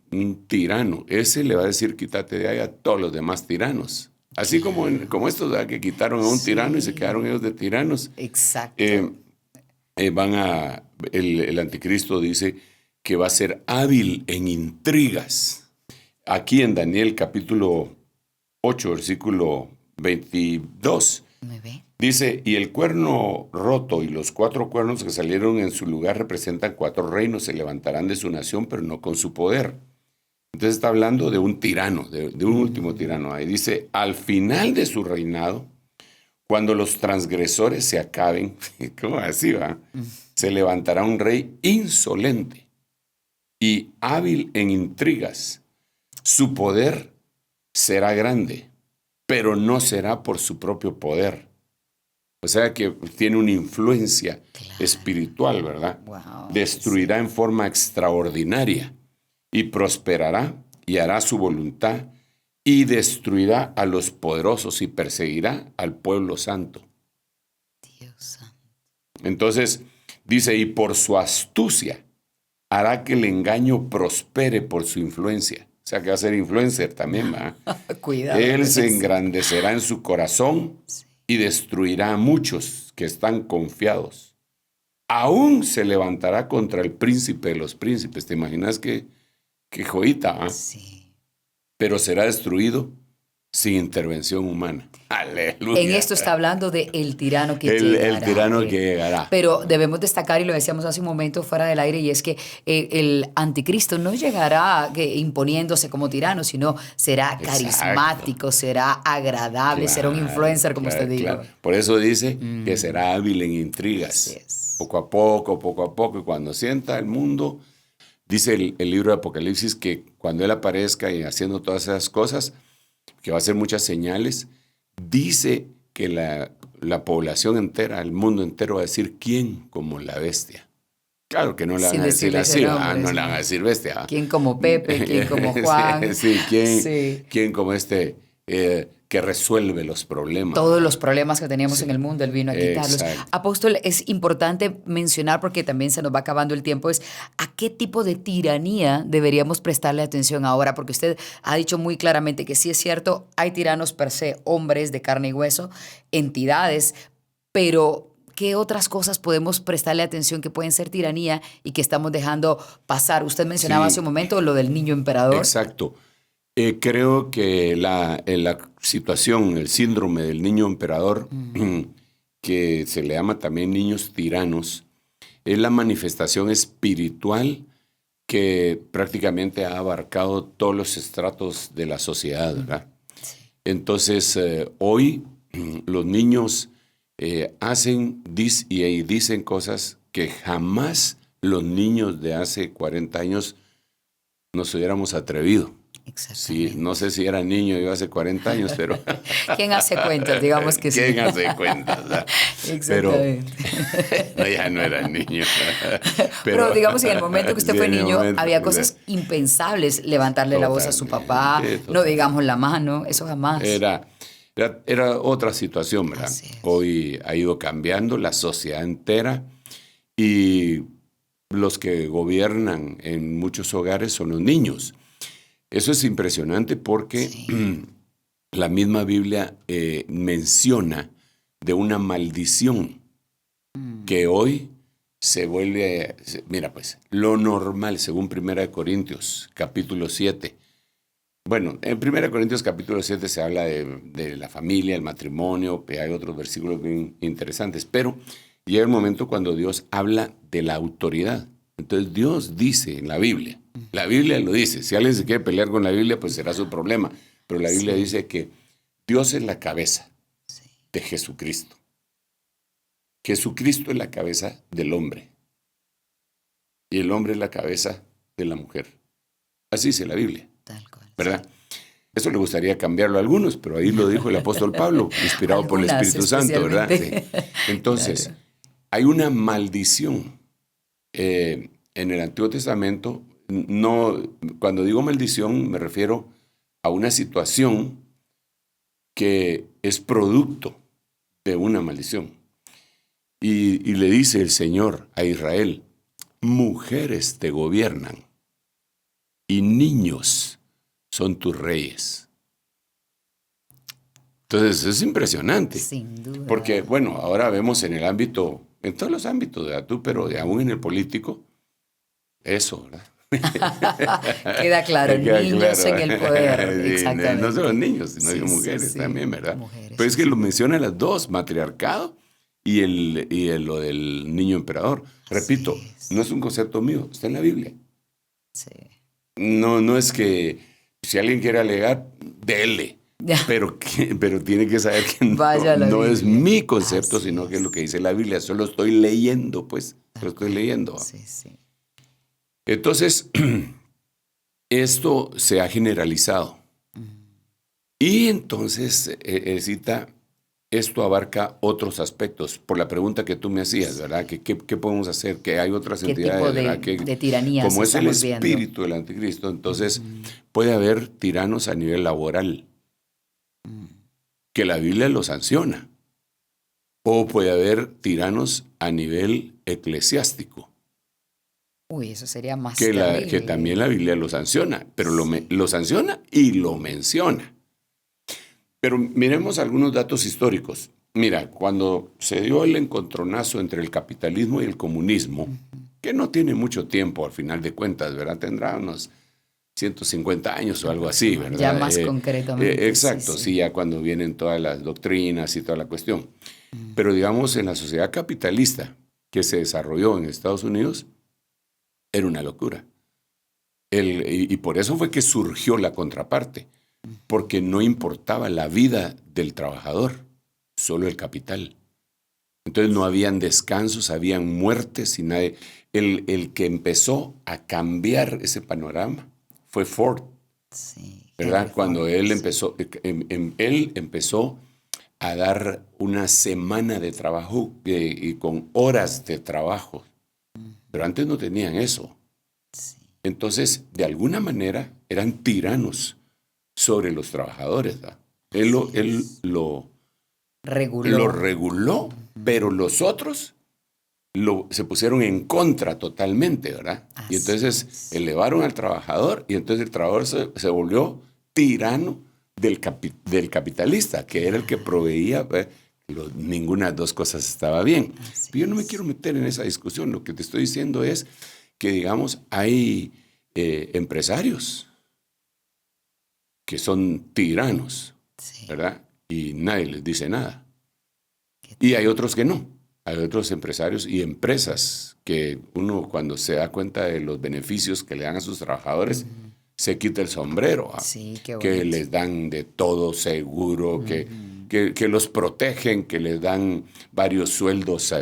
tirano. Ese le va a decir, quítate de ahí a todos los demás tiranos. Así como estos, ¿verdad? Que quitaron a un tirano y se quedaron ellos de tiranos. Exacto. El anticristo dice que va a ser hábil en intrigas. Aquí en Daniel capítulo 8, versículo 22, dice, y el cuerno roto y los 4 cuernos que salieron en su lugar representan 4 reinos, se levantarán de su nación, pero no con su poder. Entonces está hablando de un tirano, de un último tirano. Ahí dice, al final de su reinado, cuando los transgresores se acaben, ¿cómo así va? Se levantará un rey insolente y hábil en intrigas. Su poder será grande, pero no será por su propio poder. O sea que tiene una influencia espiritual, ¿verdad? Wow, destruirá en forma extraordinaria y prosperará y hará su voluntad y destruirá a los poderosos y perseguirá al pueblo santo. Dios santo. Entonces dice, y por su astucia hará que el engaño prospere por su influencia. O sea que va a ser influencer también, ¿va? Cuidado. Él se engrandecerá en su corazón y destruirá a muchos que están confiados. Aún se levantará contra el príncipe de los príncipes. ¿Te imaginas qué joyita? ¿Eh? Sí. Pero será destruido sin intervención humana. Aleluya. En esto está hablando de el tirano que El tirano que llegará. Pero debemos destacar, y lo decíamos hace un momento fuera del aire, y es que el anticristo no llegará imponiéndose como tirano, sino será carismático, será agradable, será un influencer, como usted dijo. Claro. Por eso dice que será hábil en intrigas. Poco a poco, y cuando sienta el mundo, dice el libro de Apocalipsis que cuando él aparezca y haciendo todas esas cosas, que va a hacer muchas señales, dice que la población entera, el mundo entero va a decir ¿quién como la bestia? Claro que no le van a decir así, no le van a decir bestia. ¿Quién como Pepe? ¿Quién como Juan? Sí, ¿quién como que resuelve los problemas? Todos los problemas que teníamos en el mundo, él vino a quitarlos. Exacto. Apóstol, es importante mencionar, porque también se nos va acabando el tiempo, es a qué tipo de tiranía deberíamos prestarle atención ahora, porque usted ha dicho muy claramente que sí es cierto, hay tiranos per se, hombres de carne y hueso, entidades, pero ¿qué otras cosas podemos prestarle atención que pueden ser tiranía y que estamos dejando pasar? Usted mencionaba hace un momento lo del niño emperador. Exacto. Creo que la situación, el síndrome del niño emperador, que se le llama también niños tiranos, es la manifestación espiritual que prácticamente ha abarcado todos los estratos de la sociedad, ¿verdad? Entonces, hoy los niños hacen y dicen cosas que jamás los niños de hace 40 años nos hubiéramos atrevido. Sí, no sé si era niño yo hace 40 años, pero... ¿Quién hace cuentas? Digamos que sí. ¿Quién hace cuentas? Exactamente. Pero ya no era niño. Pero digamos, en el momento que usted fue niño, había cosas impensables. Levantarle la voz a su papá, no digamos la mano, eso jamás. Era otra situación, ¿verdad? Hoy ha ido cambiando la sociedad entera y los que gobiernan en muchos hogares son los niños. Eso es impresionante porque la misma Biblia menciona de una maldición que hoy se vuelve, mira pues, lo normal, según 1 Corintios, capítulo 7. Bueno, en 1 Corintios, capítulo 7 se habla de la familia, el matrimonio, hay otros versículos bien interesantes, pero llega el momento cuando Dios habla de la autoridad. Entonces Dios dice en la Biblia lo dice, si alguien se quiere pelear con la Biblia, pues será su problema, pero la Biblia dice que Dios es la cabeza de Jesucristo. Jesucristo es la cabeza del hombre y el hombre es la cabeza de la mujer. Así dice la Biblia, tal cual, ¿verdad? Eso le gustaría cambiarlo a algunos, pero ahí lo dijo el apóstol Pablo, inspirado por el Espíritu Santo, ¿verdad? Sí. Entonces, hay una maldición en el Antiguo Testamento. No, cuando digo maldición me refiero a una situación que es producto de una maldición. Y le dice el Señor a Israel, mujeres te gobiernan y niños son tus reyes. Entonces es impresionante. Sin duda. Porque, bueno, ahora vemos en el ámbito, en todos los ámbitos, ¿verdad? Pero aún en el político, eso, ¿verdad? Queda claro, niños claro. en el poder. Exactamente. No solo niños, sino mujeres también, ¿verdad? Mujeres, pero es que lo menciona las dos, matriarcado y lo del niño emperador. Repito, no es un concepto mío, está en la Biblia. Sí. No es que si alguien quiere alegar, dele. Pero tiene que saber que no es mi concepto, sino que es lo que dice la Biblia. Solo estoy leyendo, pues. Lo estoy leyendo. Sí. Entonces, esto se ha generalizado. Y entonces, Cita, esto abarca otros aspectos. Por la pregunta que tú me hacías, ¿verdad? ¿Qué podemos hacer? Que hay otras entidades, ¿verdad? De tiranías como es el espíritu viendo del anticristo, entonces puede haber tiranos a nivel laboral, que la Biblia lo sanciona. O puede haber tiranos a nivel eclesiástico. Uy, eso sería más terrible. Que también la Biblia lo sanciona, pero lo sanciona y lo menciona. Pero miremos algunos datos históricos. Mira, cuando se dio el encontronazo entre el capitalismo y el comunismo, que no tiene mucho tiempo al final de cuentas, ¿verdad? Tendrá unos 150 años o algo así, ¿verdad? Ya más concretamente. Exacto, sí, ya cuando vienen todas las doctrinas y toda la cuestión. Pero digamos, en la sociedad capitalista que se desarrolló en Estados Unidos, era una locura. Y por eso fue que surgió la contraparte, porque no importaba la vida del trabajador, solo el capital. Entonces no habían descansos, habían muertes y nadie. El que empezó a cambiar ese panorama fue Ford, ¿verdad? Cuando él empezó, él empezó a dar una semana de trabajo y con horas de trabajo. Pero antes no tenían eso. Entonces, de alguna manera, eran tiranos sobre los trabajadores, ¿verdad? Él lo reguló, pero los otros se pusieron en contra totalmente, ¿verdad? Y entonces elevaron al trabajador y entonces el trabajador se volvió tirano del capitalista, que era el que proveía. Ninguna de las dos cosas estaba bien. Pero yo no me quiero meter en esa discusión. Lo que te estoy diciendo es que, digamos, hay empresarios que son tiranos, ¿verdad? Y nadie les dice nada. Y hay otros que no. Hay otros empresarios y empresas que uno, cuando se da cuenta de los beneficios que le dan a sus trabajadores, se quita el sombrero. Que les dan de todo seguro, que los protegen, que les dan varios sueldos,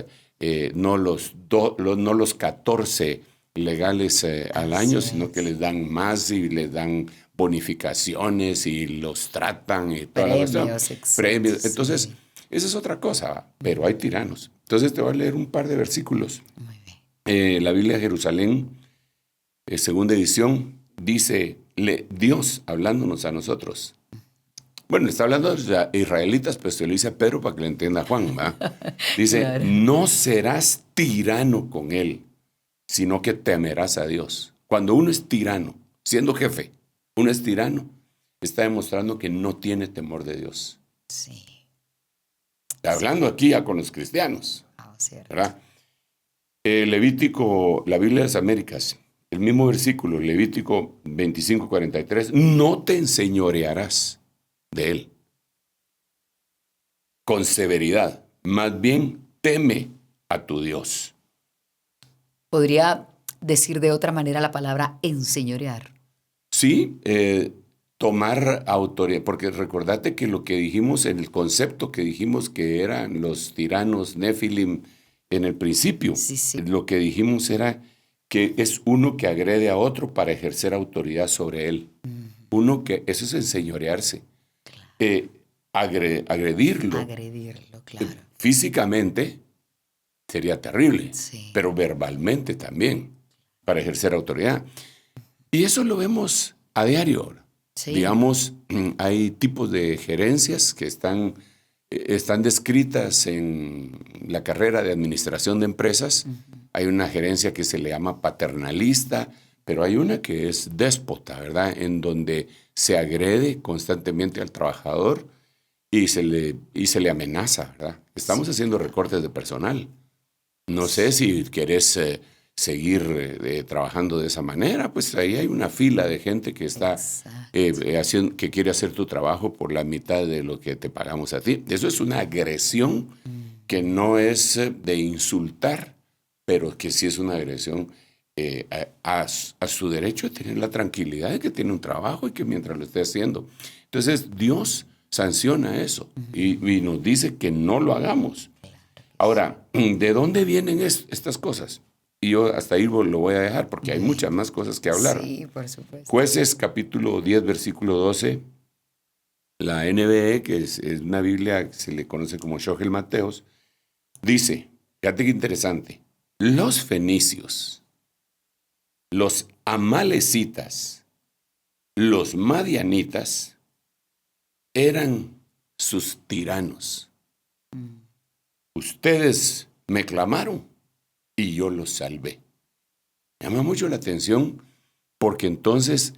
no los 14 legales al año, sino que les dan más y les dan bonificaciones y los tratan y toda la cuestión. Premios. Entonces, esa es otra cosa, pero hay tiranos. Entonces te voy a leer un par de versículos. La Biblia de Jerusalén, segunda edición, dice, Dios hablándonos a nosotros. Bueno, está hablando de los israelitas, pero se lo dice a Pedro para que le entienda a Juan, ¿verdad? Dice, claro. No serás tirano con él, sino que temerás a Dios. Cuando uno es tirano, siendo jefe, uno es tirano, está demostrando que no tiene temor de Dios. Sí. Está hablando aquí ya con los cristianos, ¿verdad? Levítico, la Biblia de las Américas, el mismo versículo, Levítico 25:43, no te enseñorearás de él con severidad, más bien teme a tu Dios. ¿Podría decir de otra manera la palabra enseñorear? Sí, tomar autoridad, porque recordate que lo que dijimos en el concepto que dijimos que eran los tiranos Nefilim en el principio, lo que dijimos era que es uno que agrede a otro para ejercer autoridad sobre él. Eso es enseñorearse. Agredirlo, claro. Físicamente sería terrible, pero verbalmente también, para ejercer autoridad. Y eso lo vemos a diario. Digamos, hay tipos de gerencias que están descritas en la carrera de administración de empresas. Hay una gerencia que se le llama paternalista, pero hay una que es déspota, ¿verdad? En donde se agrede constantemente al trabajador y se le amenaza, ¿verdad? Estamos haciendo recortes de personal. No sé si querés seguir trabajando de esa manera, pues ahí hay una fila de gente que está que quiere hacer tu trabajo por la mitad de lo que te pagamos a ti. Eso es una agresión que no es de insultar, pero que sí es una agresión a su derecho de tener la tranquilidad de que tiene un trabajo y que mientras lo esté haciendo. Entonces Dios sanciona eso y nos dice que no lo hagamos. Ahora, ¿de dónde vienen estas cosas? Y yo hasta ahí lo voy a dejar porque hay muchas más cosas que hablar. Sí, por supuesto. Jueces capítulo 10, versículo 12. La NBE, que es una Biblia que se le conoce como Shogel Mateos, dice, fíjate qué interesante, los fenicios, los amalecitas, los madianitas eran sus tiranos. Ustedes me clamaron y yo los salvé. Me llama mucho la atención porque entonces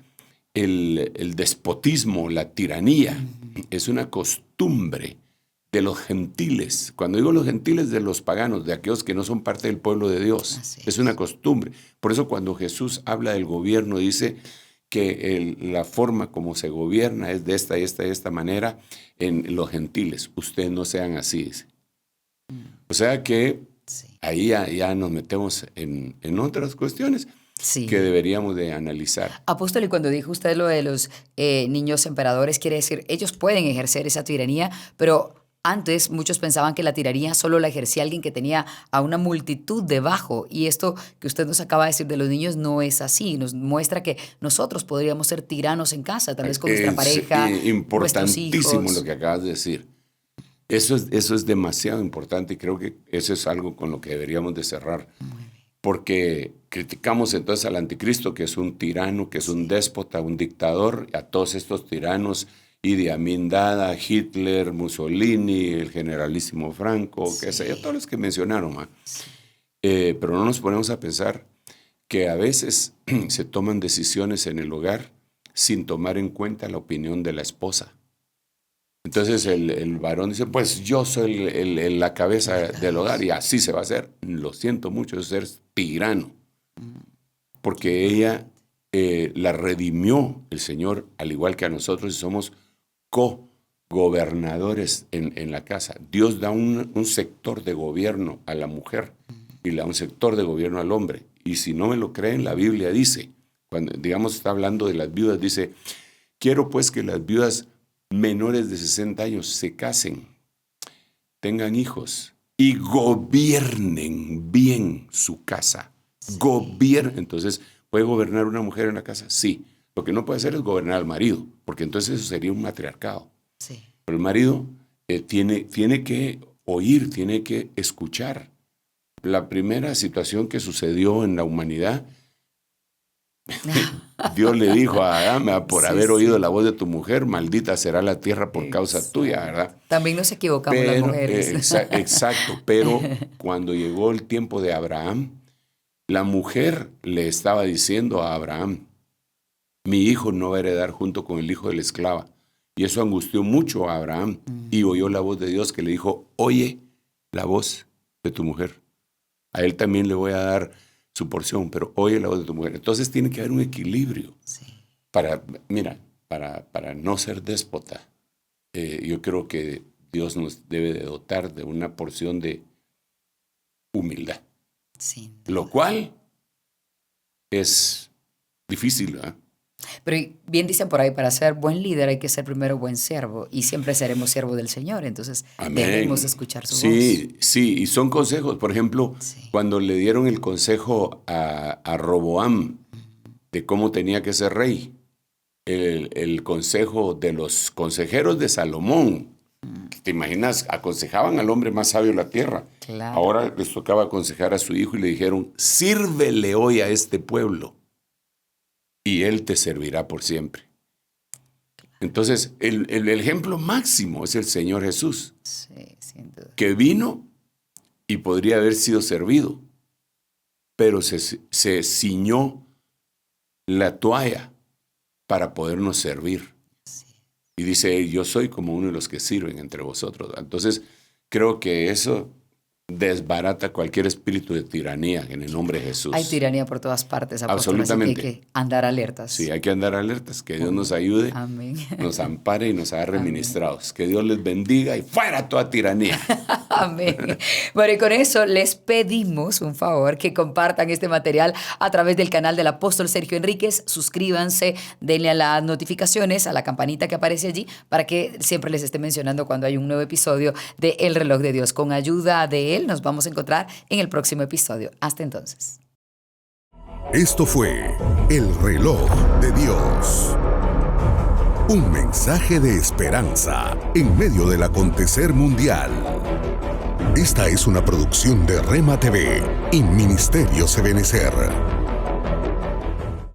el despotismo, la tiranía, es una costumbre de los gentiles. Cuando digo los gentiles, de los paganos, de aquellos que no son parte del pueblo de Dios. Es una costumbre. Por eso cuando Jesús habla del gobierno, dice que la forma como se gobierna es de esta y esta manera en los gentiles. Ustedes no sean así, dice. O sea que ahí ya nos metemos en otras cuestiones que deberíamos de analizar. Apóstol, y cuando dijo usted lo de los niños emperadores, quiere decir, ellos pueden ejercer esa tiranía, pero antes muchos pensaban que la tiranía solo la ejercía alguien que tenía a una multitud debajo, y esto que usted nos acaba de decir de los niños no es así. Nos muestra que nosotros podríamos ser tiranos en casa, tal vez con nuestra pareja, importantísimo lo que acabas de decir. Eso es demasiado importante, y creo que eso es algo con lo que deberíamos de cerrar. Porque criticamos entonces al anticristo, que es un tirano, que es un déspota, un dictador, a todos estos tiranos, Idi Amin Dada, Hitler, Mussolini, el generalísimo Franco, qué sé yo, todos los que mencionaron. Pero no nos ponemos a pensar que a veces se toman decisiones en el hogar sin tomar en cuenta la opinión de la esposa. Entonces el varón dice, pues yo soy la cabeza del hogar y así se va a hacer. Lo siento mucho, es ser tirano. Porque ella la redimió el Señor, al igual que a nosotros, y somos co-gobernadores en la casa. Dios da un sector de gobierno a la mujer y le da un sector de gobierno al hombre. Y si no me lo creen, la Biblia dice, cuando digamos está hablando de las viudas, dice, quiero pues que las viudas menores de 60 años se casen, tengan hijos y gobiernen bien su casa. Entonces, ¿puede gobernar una mujer en la casa? Sí. Lo que no puede hacer es gobernar al marido, porque entonces eso sería un matriarcado. Sí. Pero el marido tiene que oír, tiene que escuchar. La primera situación que sucedió en la humanidad, Dios le dijo a Adán, por haber oído la voz de tu mujer, maldita será la tierra por causa tuya, ¿verdad? También nos equivocamos las mujeres. Exacto, pero cuando llegó el tiempo de Abraham, la mujer le estaba diciendo a Abraham, mi hijo no va a heredar junto con el hijo de la esclava. Y eso angustió mucho a Abraham. Y oyó la voz de Dios que le dijo, oye la voz de tu mujer. A él también le voy a dar su porción, pero oye la voz de tu mujer. Entonces tiene que haber un equilibrio. Sí. Para no ser déspota. Yo creo que Dios nos debe de dotar de una porción de humildad. Sí. Lo cual es difícil, ¿verdad? Pero bien dicen por ahí, para ser buen líder hay que ser primero buen siervo, y siempre seremos siervos del Señor, entonces debemos escuchar su voz. Sí, y son consejos. Por ejemplo, cuando le dieron el consejo a Roboam de cómo tenía que ser rey, el consejo de los consejeros de Salomón, ¿te imaginas? Aconsejaban al hombre más sabio de la tierra. Claro. Ahora les tocaba aconsejar a su hijo y le dijeron, sírvele hoy a este pueblo y él te servirá por siempre. Entonces, el ejemplo máximo es el Señor Jesús, sin duda, que vino y podría haber sido servido, pero se ciñó la toalla para podernos servir. Y dice, yo soy como uno de los que sirven entre vosotros. Entonces, creo que eso desbarata cualquier espíritu de tiranía en el nombre de Jesús. Hay tiranía por todas partes, apóstol, absolutamente. Así que hay que andar alertas. Sí, hay que andar alertas. Que Dios nos ayude, amén, nos ampare y nos agarre ministrados. Que Dios les bendiga y fuera toda tiranía. Amén. Bueno, y con eso les pedimos un favor, que compartan este material a través del canal del apóstol Sergio Enríquez. Suscríbanse, denle a las notificaciones, a la campanita que aparece allí, para que siempre les esté mencionando cuando hay un nuevo episodio de El Reloj de Dios. Con ayuda de él nos vamos a encontrar en el próximo episodio. Hasta entonces. Esto fue El Reloj de Dios. Un mensaje de esperanza en medio del acontecer mundial. Esta es una producción de Rema TV y Ministerio Ebenecer.